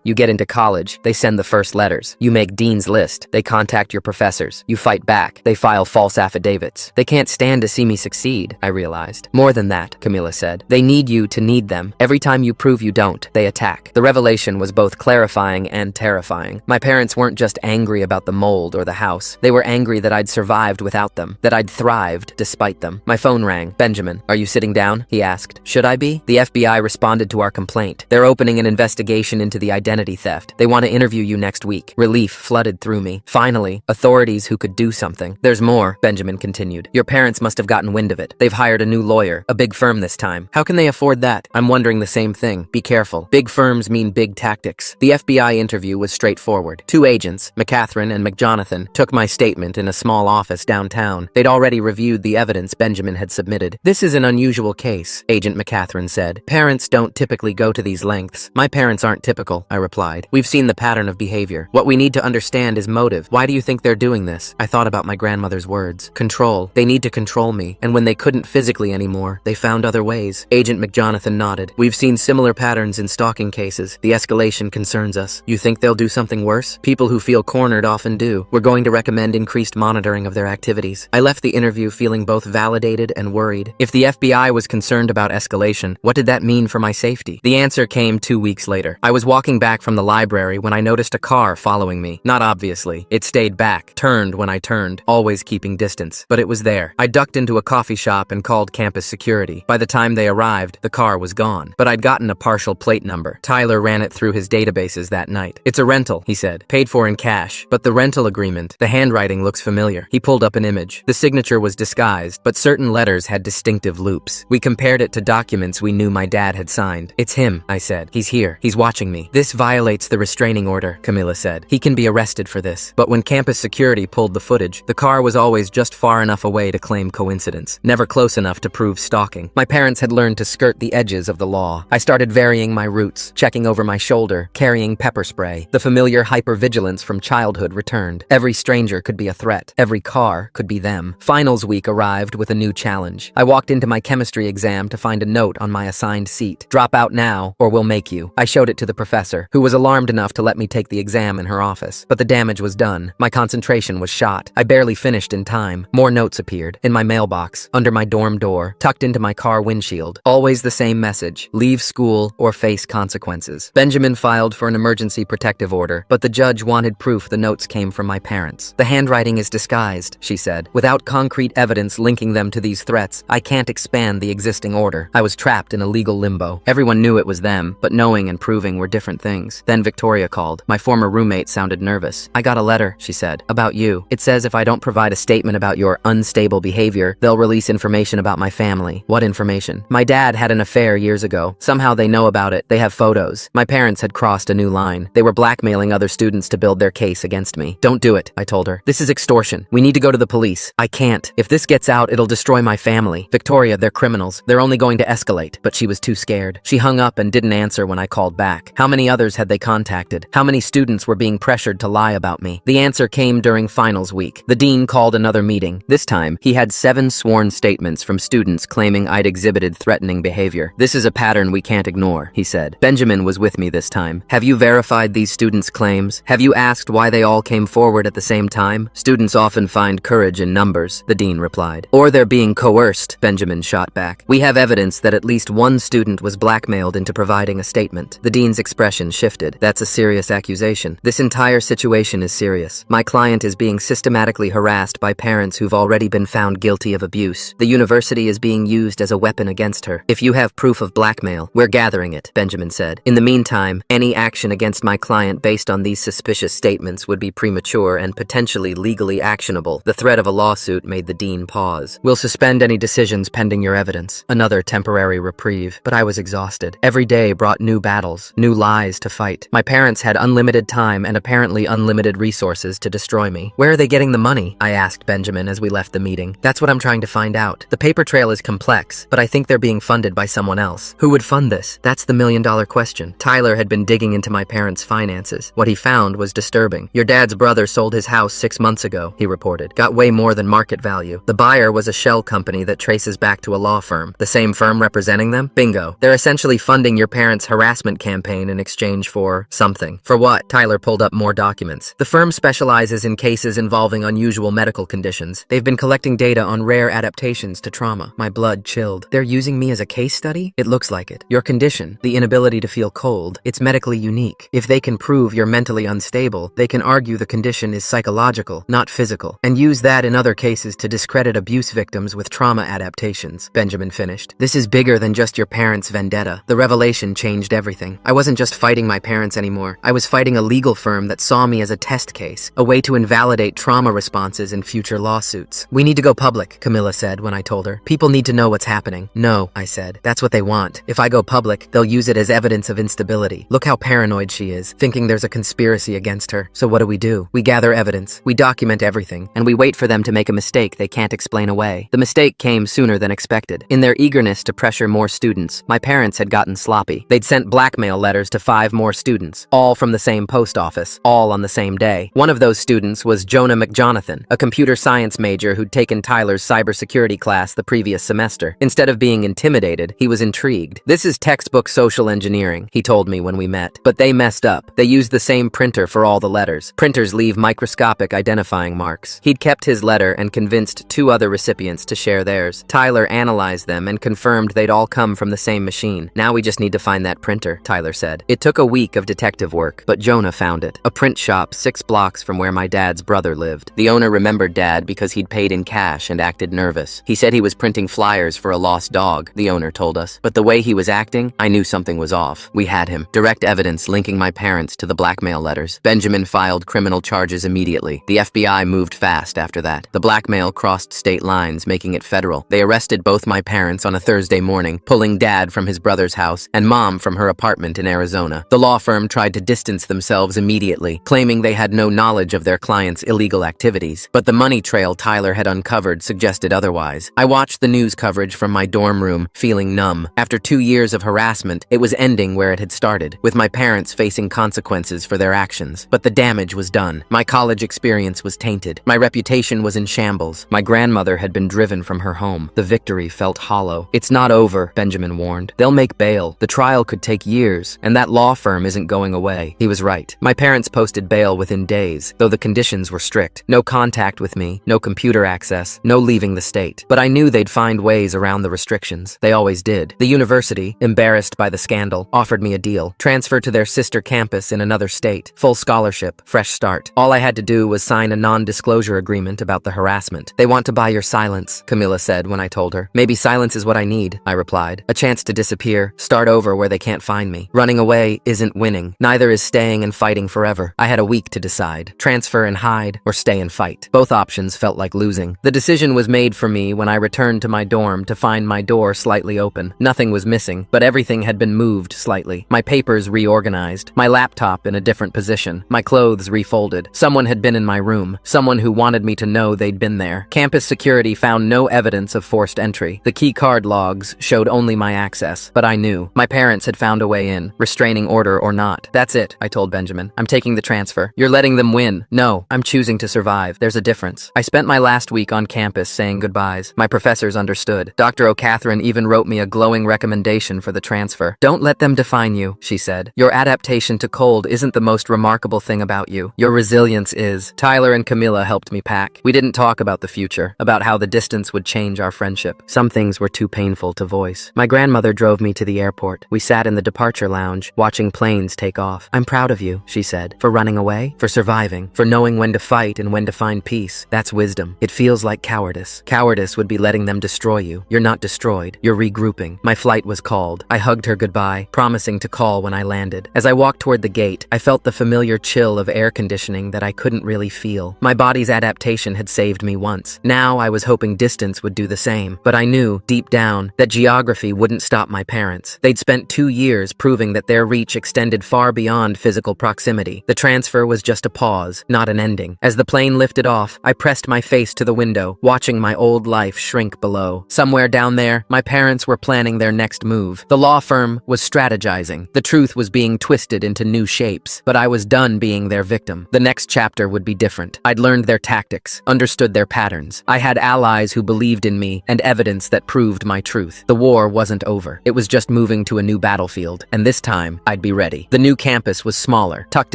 You get into college, they send the first letters. You make Dean's List, they contact your professors. You fight back, they file false affidavits. They can't stand to see me succeed, I realized. More than that, Camilla said. They need you to need them. Every time you prove you don't, they attack. The revelation was both clarifying and terrifying. My parents weren't just angry about the mold or the house. They were angry that I'd survived without them, that I'd thrived despite them. My phone rang. Benjamin, are you sitting down? He asked. Should I be? The FBI responded to our complaint. They're opening an investigation into the identity theft. They want to interview you next week. Relief flooded through me. Finally, authorities who could do something. There's more, Benjamin continued. Your parents must have gotten wind of it. They've hired a new lawyer, a big firm this time. How can they afford that? I'm wondering the same thing. Be careful. Big firms mean big tactics. The FBI interview was straightforward. Two agents, McCatherine and McJonathan, took my statement in a small office downtown. They'd already reviewed the evidence Benjamin had submitted. This is an unusual case, Agent McCatherine said. Parents don't typically go to these lengths. My parents aren't typical, I replied. We've seen the pattern of behavior. What we need to understand is motive. Why do you think they're doing this? I thought about my grandmother's words. Control. They need to control me. And when they couldn't physically anymore, they found other ways. Agent McJonathan nodded. We've seen similar patterns in stalking cases. The escalation concerns us. You think they'll do something worse? People who feel cornered often do. We're going to recommend increased monitoring of their activities. I left the interview feeling both validated and worried. If the FBI was concerned about escalation, what did that mean for my safety? The answer came 2 weeks later. I was walking back from the library when I noticed a car following me. Not obviously. It stayed back, turned when I turned, always keeping distance. But it was there. I ducked into a coffee shop and called campus security. By the time they arrived, the car was gone. But I'd gotten a partial plate number. Tyler ran it through his databases that night. It's a rental, he said. Paid for in cash. But the rental agreement, the handwriting looks familiar. He pulled up an image. The signature was disguised, but certain letters had distinctive loops. We compared it to documents we knew my dad had signed. It's him, I said. He's here. He's watching me. This violates the restraining order, Camilla said. He can be arrested for this. But when campus security pulled the footage, the car was always just far enough away to claim coincidence, never close enough to prove stalking. My parents had learned to skirt the edges of the law. I started varying my routes, checking over my shoulder, carrying pepper spray. The familiar hypervigilance from childhood returned. Every stranger could be a threat. Every car could be them. Finals week arrived with a new challenge. I walked into my chemistry exam to find a note on my assigned seat. Drop out now, or we'll make you. I showed it to the professor, who was alarmed enough to let me take the exam in her office. But the damage was done. My concentration was shot. I barely finished in time. More notes appeared. In my mailbox, under my dorm door, tucked into my car windshield. Always the same message. Leave school or face consequences. Benjamin filed for an emergency protective order, but the judge wanted proof the notes came from my parents. The handwriting is disguised, she said. Without concrete evidence linking them to these threats, I can't expand the existing order. I was trapped in a legal limbo. Everyone knew it was them, but knowing and proving were different things. Then Victoria called. My former roommate sounded nervous. I got a letter, she said, about you. It says if I don't provide a statement about your unstable behavior, they'll release information about my family. What information? My dad had an affair years ago. Somehow they know about it. They have photos. My parents had crossed a new line. They were blackmailing other students to build their case against me. Don't do it, I told her. This is extortion. We need to go to the police. I can't. If this gets out, it'll destroy my family. Victoria, they're criminals. They're only going to escalate. But she was too scared. She hung up and didn't answer when I called back. How many others had they contacted? How many students were being pressured to lie about me? The answer came during finals week. The dean called another meeting. This time, he had 7 sworn statements from students claiming I'd exhibited threatening behavior. This is a pattern we can't ignore, he said. Benjamin was with me this time. Have you verified these students' claims? Have you asked why they all came forward at the same time? Students often find courage in numbers, the dean replied. Or they're being coerced, Benjamin shot back. We have evidence that at least one student was blackmailed into providing a statement. The dean's expression shifted. That's a serious accusation. This entire situation is serious. My client is being systematically harassed by parents who've already been found guilty of abuse. The university is being used as a weapon against her. If you have proof of blackmail, we're gathering it, Benjamin said. In the meantime, any action against my client based on these suspicious statements would be premature and potentially legally actionable. The threat of a lawsuit made the dean pause. We'll suspend any decisions pending your evidence. Another temporary reprieve. But I was exhausted. Every day brought new battles, new lies to fight. My parents had unlimited time and apparently unlimited resources to destroy me. Where are they getting the money? I asked Benjamin as we left the meeting. That's what I'm trying to find out. The paper trail is complex, but I think they're being funded by someone else. Who would fund this? That's the million-dollar question. Tyler had been digging into my parents' finances. What he found was disturbing. Your dad's brother sold his house 6 months ago, he reported. Got way more than market value. The buyer was a shell shell company that traces back to a law firm. The same firm representing them? Bingo. They're essentially funding your parents' harassment campaign in exchange for something. For what? Tyler pulled up more documents. The firm specializes in cases involving unusual medical conditions. They've been collecting data on rare adaptations to trauma. My blood chilled. They're using me as a case study? It looks like it. Your condition, the inability to feel cold, it's medically unique. If they can prove you're mentally unstable, they can argue the condition is psychological, not physical, and use that in other cases to discredit abuse victims with trauma adaptations. Benjamin finished. This is bigger than just your parents' vendetta. The revelation changed everything. I wasn't just fighting my parents anymore. I was fighting a legal firm that saw me as a test case, a way to invalidate trauma responses in future lawsuits. We need to go public, Camilla said when I told her. People need to know what's happening. No, I said. That's what they want. If I go public, they'll use it as evidence of instability. Look how paranoid she is, thinking there's a conspiracy against her. So what do? We gather evidence, we document everything, and we wait for them to make a mistake they can't explain away. The mistake came sooner than expected. In their eagerness to pressure more students, my parents had gotten sloppy. They'd sent blackmail letters to 5 more students, all from the same post office, all on the same day. One of those students was Jonah McJonathan, a computer science major who'd taken Tyler's cybersecurity class the previous semester. Instead of being intimidated, he was intrigued. This is textbook social engineering, he told me when we met. But they messed up. They used the same printer for all the letters. Printers leave microscopic identifying marks. He'd kept his letter and convinced 2 other recipients to share theirs. Tyler analyzed them and confirmed they'd all come from the same machine. Now we just need to find that printer, Tyler said. It took a week of detective work, but Jonah found it. A print shop 6 blocks from where my dad's brother lived. The owner remembered Dad because he'd paid in cash and acted nervous. He said he was printing flyers for a lost dog, the owner told us. But the way he was acting, I knew something was off. We had him. Direct evidence linking my parents to the blackmail letters. Benjamin filed criminal charges immediately. The FBI moved fast after that. The blackmail crossed state lines, making it federal. They arrested both my parents on a Thursday morning, pulling Dad from his brother's house and Mom from her apartment in Arizona. The law firm tried to distance themselves immediately, claiming they had no knowledge of their client's illegal activities. But the money trail Tyler had uncovered suggested otherwise. I watched the news coverage from my dorm room, feeling numb. After 2 years of harassment, it was ending where it had started, with my parents facing consequences for their actions. But the damage was done. My college experience was tainted. My reputation was in shambles. My grandmother had been driven from her home. The victory felt hollow. It's not over, Benjamin warned. They'll make bail. The trial could take years, and that law firm isn't going away. He was right. My parents posted bail within days, though the conditions were strict. No contact with me, no computer access, no leaving the state. But I knew they'd find ways around the restrictions. They always did. The university, embarrassed by the scandal, offered me a deal. Transfer to their sister campus in another state. Full scholarship. Fresh start. All I had to do was sign a non-disclosure agreement about the harassment. They want to buy your silence, Camilla said when I told her. Maybe silence is what I need, I replied. A chance to disappear, start over where they can't find me. Running away isn't winning. Neither is staying and fighting forever. I had a week to decide. Transfer and hide, or stay and fight. Both options felt like losing. The decision was made for me when I returned to my dorm to find my door slightly open. Nothing was missing, but everything had been moved slightly. My papers reorganized, my laptop in a different position, my clothes refolded. Someone had been in my room, someone who wanted me to know they'd been there. Campus security found no evidence of forced entry. The key card logs showed only my access, but I knew. My parents had found a way in, restraining order or not. That's it, I told Benjamin. I'm taking the transfer. You're letting them win. No, I'm choosing to survive. There's a difference. I spent my last week on campus saying goodbyes. My professors understood. Dr. O'Catherine even wrote me a glowing recommendation for the transfer. Don't let them define you, she said. Your adaptation to cold isn't the most remarkable thing about you. Your resilience is. Tyler and Camilla helped me pack. We didn't talk about the future, about how the distance would change our friendship. Some things were too painful to voice. My grandmother drove me to the airport. We sat in the departure lounge, watching planes take off. I'm proud of you, she said, for running away, for surviving, for knowing when to fight and when to find peace. That's wisdom. It feels like cowardice. Cowardice would be letting them destroy you. You're not destroyed. You're regrouping. My flight was called. I hugged her goodbye, promising to call when I landed. As I walked toward the gate, I felt the familiar chill of air conditioning that I couldn't really feel. My body's adaptation had saved me once. Now I was hoping distance would do the same. But I knew, deep down, that geography wouldn't stop my parents. They'd spent 2 years proving that their reach extended far beyond physical proximity. The transfer was just a pause, not an ending. As the plane lifted off, I pressed my face to the window, watching my old life shrink below. Somewhere down there, my parents were planning their next move. The law firm was strategizing. The truth was being twisted into new shapes, but I was done being their victim. The next chapter would be different. I'd learned their tactics, understood their patterns. I had allies those who believed in me and evidence that proved my truth. The war wasn't over. It was just moving to a new battlefield, and this time, I'd be ready. The new campus was smaller, tucked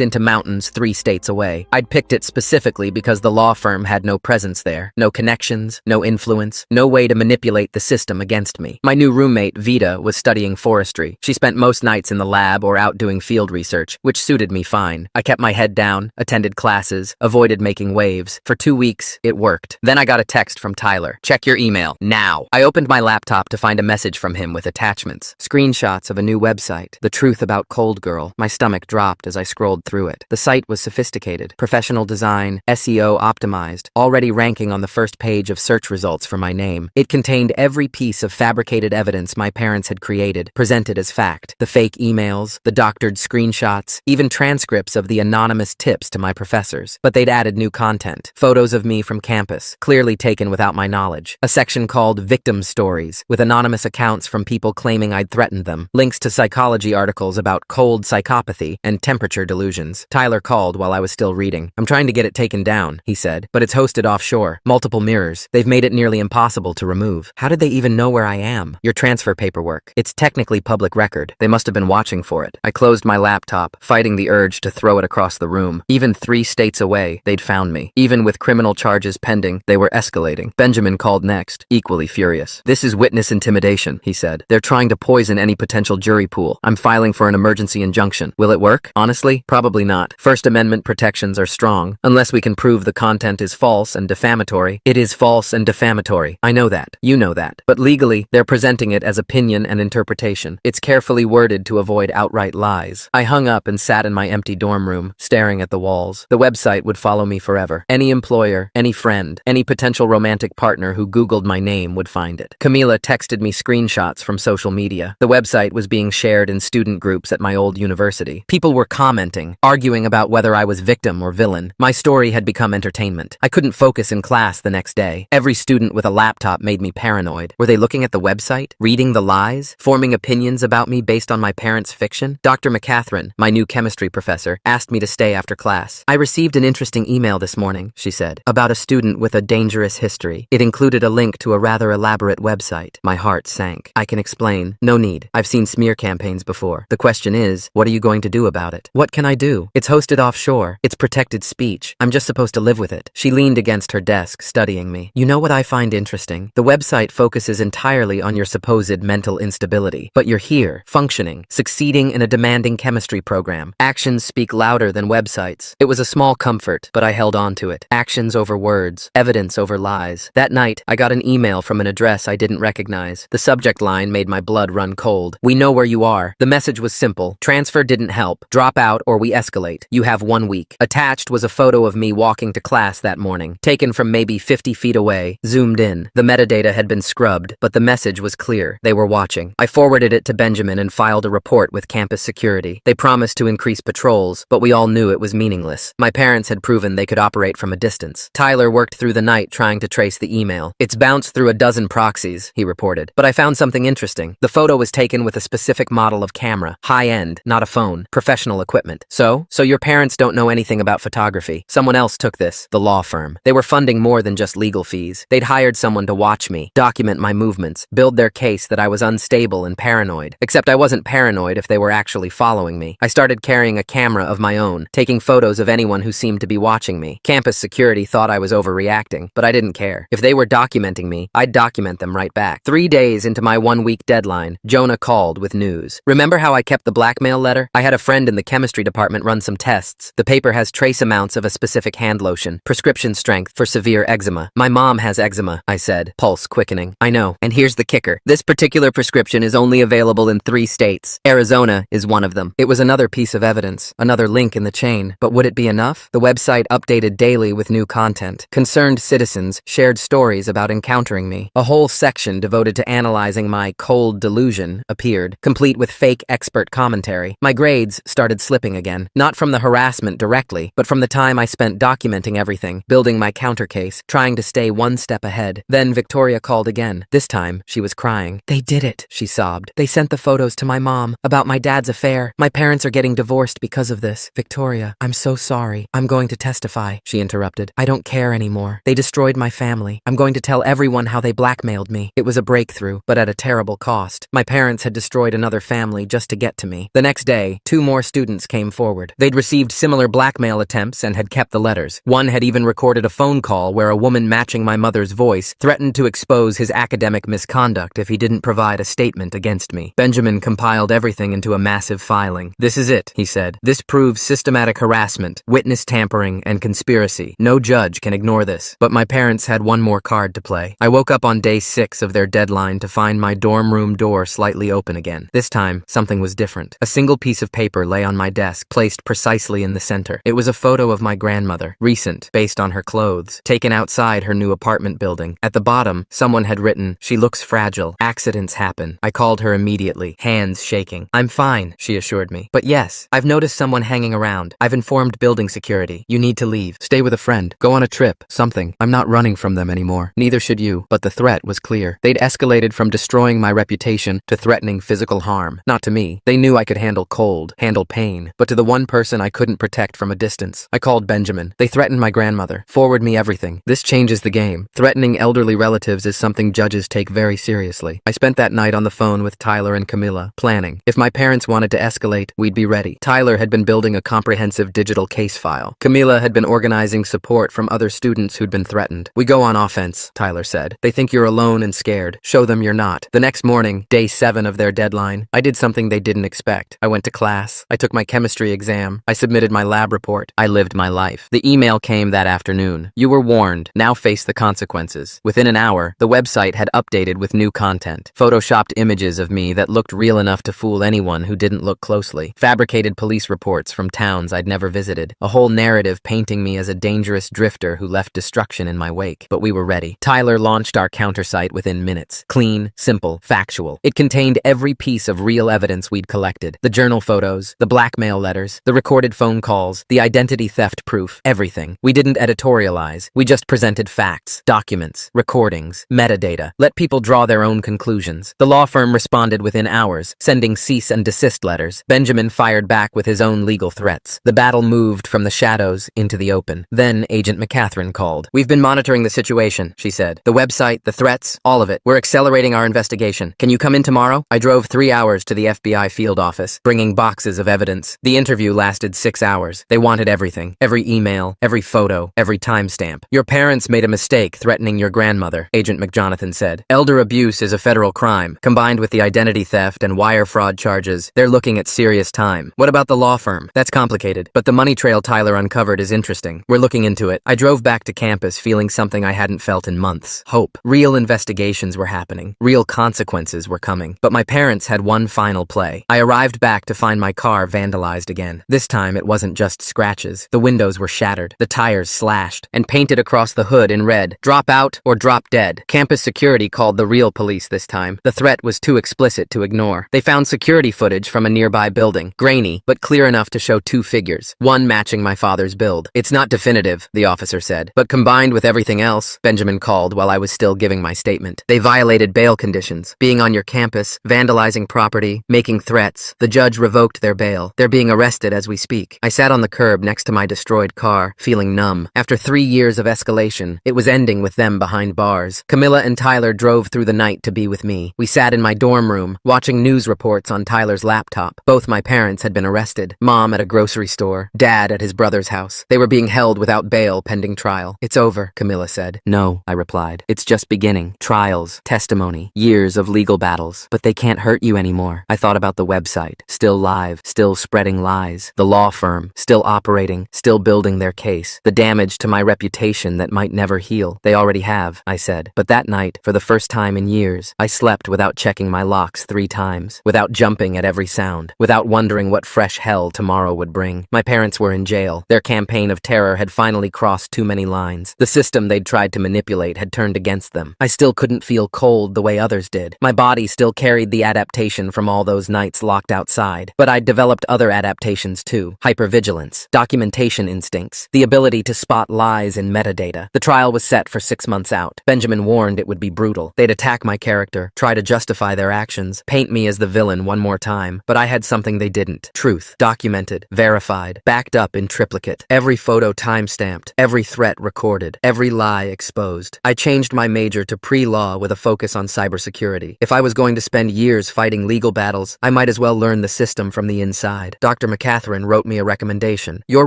into mountains 3 states away. I'd picked it specifically because the law firm had no presence there, no connections, no influence, no way to manipulate the system against me. My new roommate, Vita, was studying forestry. She spent most nights in the lab or out doing field research, which suited me fine. I kept my head down, attended classes, avoided making waves. For 2 weeks, it worked. Then I got a text from Tyler. "Check your email, now." I opened my laptop to find a message from him with attachments. Screenshots of a new website. The truth about Cold Girl. My stomach dropped as I scrolled through it. The site was sophisticated, professional design, SEO optimized, already ranking on the first page of search results for my name. It contained every piece of fabricated evidence my parents had created, presented as fact. The fake emails, the doctored screenshots, even transcripts of the anonymous tips to my professors. But they'd added new content. Photos of me from campus, clearly taken without my knowledge. A section called Victim Stories, with anonymous accounts from people claiming I'd threatened them. Links to psychology articles about cold psychopathy and temperature delusions. Tyler called while I was still reading. "I'm trying to get it taken down," he said, "but it's hosted offshore. Multiple mirrors. They've made it nearly impossible to remove." "How did they even know where I am?" "Your transfer paperwork. It's technically public record. They must have been watching for it." I closed my laptop, fighting the urge to throw it across the room. Even 3 states away, they'd found me. Even with criminal charges pending, they were escalating. Benjamin called next, equally furious. "This is witness intimidation," he said. "They're trying to poison any potential jury pool. I'm filing for an emergency injunction. Will it work? Honestly, probably not. First Amendment protections are strong, unless we can prove the content is false and defamatory." "It is false and defamatory. I know that. You know that. But legally, they're presenting it as opinion and interpretation. It's carefully worded to avoid outright lies." I hung up and sat in my empty dorm room, staring at the walls. The website would follow me forever. Any employer, any friend, any potential romantic partner who Googled my name would find it. Camila texted me screenshots from social media. The website was being shared in student groups at my old university. People were commenting, arguing about whether I was victim or villain. My story had become entertainment. I couldn't focus in class the next day. Every student with a laptop made me paranoid. Were they looking at the website, reading the lies, forming opinions about me based on my parents' fiction? Dr. McCatherine, my new chemistry professor, asked me to stay after class. "I received an interesting email this morning," she said, "about a student with a dangerous history. It included a link to a rather elaborate website." My heart sank. "I can explain." "No need. I've seen smear campaigns before. The question is, what are you going to do about it?" "What can I do? It's hosted offshore. It's protected speech. I'm just supposed to live with it." She leaned against her desk, studying me. "You know what I find interesting? The website focuses entirely on your supposed mental instability. But you're here, functioning, succeeding in a demanding chemistry program. Actions speak louder than websites." It was a small comfort, but I held on to it. Actions over words, evidence over lies. That night, I got an email from an address I didn't recognize. The subject line made my blood run cold. "We know where you are." The message was simple. "Transfer didn't help. Drop out or we escalate. You have 1 week." Attached was a photo of me walking to class that morning, taken from maybe 50 feet away, zoomed in. The metadata had been scrubbed, but the message was clear. They were watching. I forwarded it to Benjamin and filed a report with campus security. They promised to increase patrols, but we all knew it was meaningless. My parents had proven they could operate from a distance. Tyler worked through the night trying to trace the email. "It's bounced through a dozen proxies," he reported. "But I found something interesting. The photo was taken with a specific model of camera. High-end, not a phone. Professional equipment." So your parents don't know anything about photography. Someone else took this, the law firm. They were funding more than just legal fees. They'd hired someone to watch me, document my movements, build their case that I was unstable and paranoid. Except I wasn't paranoid if they were actually following me. I started carrying a camera of my own, taking photos of anyone who seemed to be watching me. Campus security thought I was overreacting, but I didn't care. If they were documenting me, I'd document them right back. 3 days into my 1-week deadline, Jonah called with news. "Remember how I kept the blackmail letter? I had a friend in the chemistry department run some tests. The paper has trace amounts of a specific hand lotion, prescription strength for severe eczema. My mom has eczema," I said, pulse quickening. "I know. And here's the kicker. This particular prescription is only available in 3 states. Arizona is one of them." It was another piece of evidence, another link in the chain. But would it be enough? The website updated daily with new content. Concerned citizens shared stories about encountering me. A whole section devoted to analyzing my cold delusion appeared, complete with fake expert commentary. My grades started slipping again, not from the harassment directly, but from the time I spent documenting everything, building my counter case, trying to stay 1 step ahead. Then Victoria called again. This time, she was crying. "They did it," she sobbed. "They sent the photos to my mom about my dad's affair. My parents are getting divorced because of this." "Victoria, I'm so sorry. I'm going to testify," she interrupted. "I don't care anymore. They destroyed my family. I'm going to tell everyone how they blackmailed me. It was a breakthrough, but at a terrible cost. My parents had destroyed another family just to get to me. The next day, 2 more students came forward. They'd received similar blackmail attempts and had kept the letters. One had even recorded a phone call where a woman matching my mother's voice threatened to expose his academic misconduct if he didn't provide a statement against me. Benjamin compiled everything into a massive filing. "This is it," he said. "This proves systematic harassment, witness tampering, and conspiracy. No judge can ignore this." But my parents had one more card to play. I woke up on day 6 of their deadline to find my dorm room door slightly open again. This time, something was different. A single piece of paper lay on my desk, placed precisely in the center. It was a photo of my grandmother, recent, based on her clothes, taken outside her new apartment building. At the bottom, someone had written, "She looks fragile. Accidents happen." I called her immediately, hands shaking. "I'm fine," she assured me. "But yes, I've noticed someone hanging around. I've informed building security. You need to leave. Stay with a friend. Go on a trip. Something. I'm not running from them anymore. Neither should you." But the threat was clear. They'd escalated from destroying my reputation to threatening physical harm. Not to me. They knew I could handle cold, handle pain, but to the one person I couldn't protect from a distance. I called Benjamin. "They threatened my grandmother. Forward me everything." This changes the game. Threatening elderly relatives is something judges take very seriously. I spent that night on the phone with Tyler and Camilla, planning. If my parents wanted to escalate, we'd be ready. Tyler had been building a comprehensive digital case file. Camilla had been organizing support from other students who'd been threatened. "We go on offense," Tyler said. "They think you're alone and scared. Show them you're not." The next morning, day 7 of their deadline, I did something they didn't expect. I went to class. I took my chemistry exam. I submitted my lab report. I lived my life. The email came that afternoon. "You were warned. Now face the consequences." Within an hour, the website had updated with new content. Photoshopped images of me that looked real enough to fool anyone who didn't look closely. Fabricated police reports from towns I'd never visited. A whole narrative painting me as a dangerous drifter who left destruction in my wake. But we were ready. Tyler launched our countersite within minutes. Clean, simple, factual. It contained every piece of real evidence we'd collected. The journal photos, the blackmail letters, the recorded phone calls, the identity theft proof, everything. We didn't editorialize. We just presented facts, documents, recordings, metadata. Let people draw their own conclusions. The law firm responded within hours, sending cease and desist letters. Benjamin fired back with his own legal threats. The battle moved from the shadows into the open. Then Agent McCatherine called. "We've been monitoring the situation," she said. "The website, the threats, all of it. We're accelerating our investigation. Can you come in tomorrow?" I drove 3 hours to the FBI field office, bringing boxes of evidence. The interview lasted 6 hours. They wanted everything. Every email, every photo, every timestamp. "Your parents made a mistake threatening your grandmother," Agent McJonathan said. "Elder abuse is a federal crime. Combined with the identity theft and wire fraud charges, they're looking at serious time." "What about the law firm?" "That's complicated, but the money trail Tyler uncovered is interesting. We're looking into it." I drove back to campus feeling something I hadn't felt in months. Hope. Real investigations were happening. Real consequences were coming. But my parents had one final play. I arrived back to find my car vandalized again. This time it wasn't just scratches. The windows were shattered, the tires slashed, and painted across the hood in red. "Drop out or drop dead." Campus security called the real police this time. The threat was too explicit to ignore. They found security footage from a nearby building, grainy, but clear enough to show 2 figures, one matching my father's build. "It's not definitive," the officer said, "but combined with everything else," Benjamin called while I was still giving my statement. "They violated bail conditions. Being on your campus, vandalizing property, making threats. The judge revoked their bail. They're being arrested as we speak." I sat on the curb next to my destroyed car, feeling numb. After 3 years of escalation, it was ending with them behind bars. Camilla and Tyler drove through the night to be with me. We sat in my dorm room, watching news reports on Tyler's laptop. Both my parents had been arrested. Mom at a grocery store, Dad at his brother's house. They were being held without bail pending trial. "It's over," Camilla said. "No," I replied. "It's just beginning. Trials, testimony, years of legal battles. But they can't hurt you anymore." I thought about the website. Still live, still spreading lies. The law firm, still operating, still building their case. The damage to my reputation that might never heal. "They already have," I said. But that night, for the first time in years, I slept without checking my locks 3 times, without jumping at every sound, without wondering what fresh hell tomorrow would bring. My parents were in jail. Their campaign of terror had finally crossed too many lines. The system they'd tried to manipulate had turned against them. I still couldn't feel cold the way others did. My body still carried the adaptation from all those nights locked outside. But I'd developed other adaptations too. Hypervigilance, documentation instincts, the ability to spot lies in metadata. The trial was set for 6 months out. Benjamin warned it would be brutal. They'd attack my character, try to justify their actions, paint me as the villain one more time. But I had something they didn't. Truth. Documented, verified, backed up in triplicate. Every photo time-stamped, every threat recorded, every lie exposed. exposed. I changed my major to pre-law with a focus on cybersecurity. If I was going to spend years fighting legal battles, I might as well learn the system from the inside. Dr. McCatherine wrote me a recommendation. Your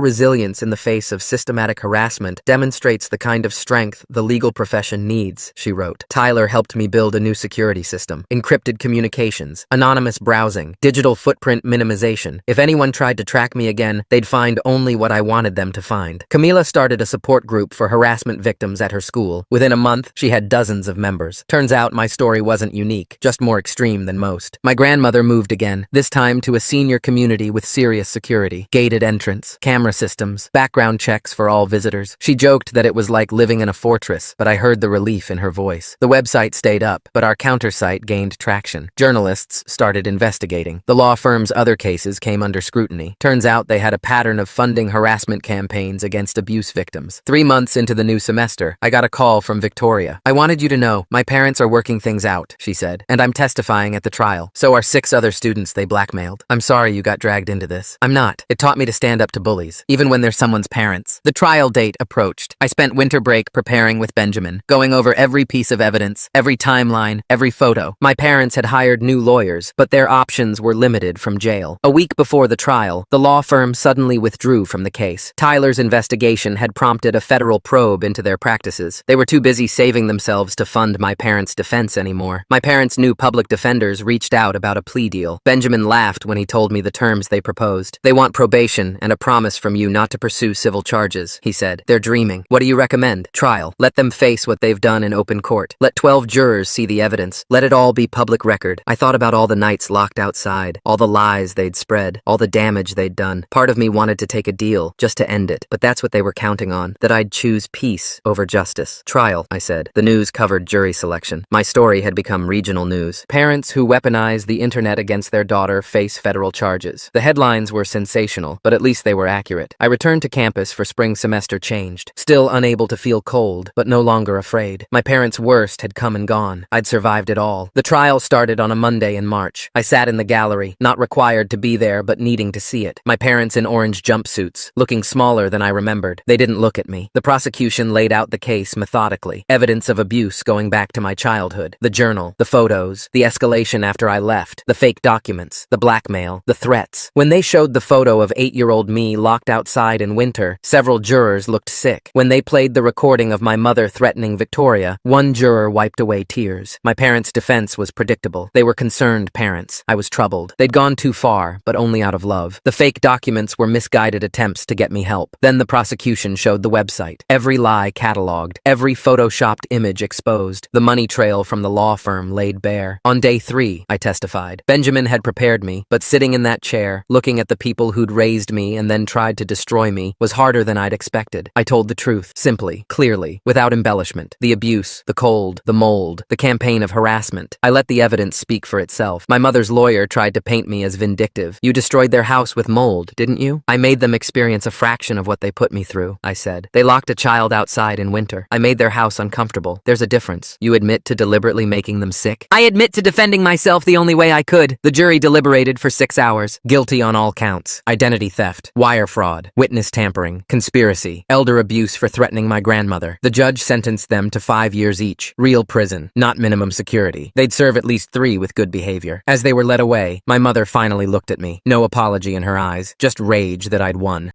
resilience in the face of systematic harassment demonstrates the kind of strength the legal profession needs, she wrote. Tyler helped me build a new security system. Encrypted communications, anonymous browsing, digital footprint minimization. If anyone tried to track me again, they'd find only what I wanted them to find. Camila started a support group for harassment victims at her school. Within a month, she had dozens of members. Turns out my story wasn't unique, just more extreme than most. My grandmother moved again, this time to a senior community with serious security, gated entrance, camera systems, background checks for all visitors. She joked that it was like living in a fortress, but I heard the relief in her voice. The website stayed up, but our counter-site gained traction. Journalists started investigating. The law firm's other cases came under scrutiny. Turns out they had a pattern of funding harassment campaigns against abuse victims. 3 months into the new semester, I got a call from Victoria. I wanted you to know, my parents are working things out, she said, and I'm testifying at the trial. So are 6 other students they blackmailed. I'm sorry you got dragged into this. I'm not. It taught me to stand up to bullies, even when they're someone's parents. The trial date approached. I spent winter break preparing with Benjamin, going over every piece of evidence, every timeline, every photo. My parents had hired new lawyers, but their options were limited from jail. A week before the trial, the law firm suddenly withdrew from the case. Tyler's investigation had prompted a federal probe into their practices. They were too busy saving themselves to fund my parents' defense anymore. My parents' new public defenders reached out about a plea deal. Benjamin laughed when he told me the terms they proposed. They want probation and a promise from you not to pursue civil charges, he said. They're dreaming. What do you recommend? Trial. Let them face what they've done in open court. Let 12 jurors see the evidence. Let it all be public record. I thought about all the nights locked outside, all the lies they'd spread, all the damage they'd done. Part of me wanted to take a deal, just to end it. But that's what they were counting on, that I'd choose peace over justice. Trial, I said. The news covered jury selection. My story had become regional news. Parents who weaponize the internet against their daughter face federal charges. The headlines were sensational, but at least they were accurate. I returned to campus for spring semester changed, still unable to feel cold, but no longer afraid. My parents' worst had come and gone. I'd survived it all. The trial started on a Monday in March. I sat in the gallery, not required to be there, but needing to see it. My parents in orange jumpsuits, looking smaller than I remembered. They didn't look at me. The prosecution laid out the case methodically. Evidence of abuse going back to my childhood. The journal, the photos, the escalation after I left, the fake documents, the blackmail, the threats. When they showed the photo of 8-year-old me locked outside in winter, several jurors looked sick. When they played the recording of my mother threatening Victoria, one juror wiped away tears. My parents' defense was predictable. They were concerned parents. I was troubled. They'd gone too far, but only out of love. The fake documents were misguided attempts to get me help. Then the prosecution showed the website. Every lie cataloged. Every photoshopped image exposed. The money trail from the law firm laid bare. On day 3, I testified. Benjamin had prepared me, but sitting in that chair, looking at the people who'd raised me and then tried to destroy me, was harder than I'd expected. I told the truth, simply, clearly, without embellishment. The abuse, the cold, the mold, the campaign of harassment. I let the evidence speak for itself. My mother's lawyer tried to paint me as vindictive. You destroyed their house with mold, didn't you? I made them experience a fraction of what they put me through, I said. They locked a child outside in winter. I made their house uncomfortable. There's a difference. You admit to deliberately making them sick? I admit to defending myself the only way I could. The jury deliberated for 6 hours. Guilty on all counts. Identity theft, wire fraud, witness tampering, conspiracy, elder abuse for threatening my grandmother. The judge sentenced them to 5 years each. Real prison, not minimum security. They'd serve at least 3 with good behavior. As they were led away, my mother finally looked at me. No apology in her eyes, just rage that I'd won.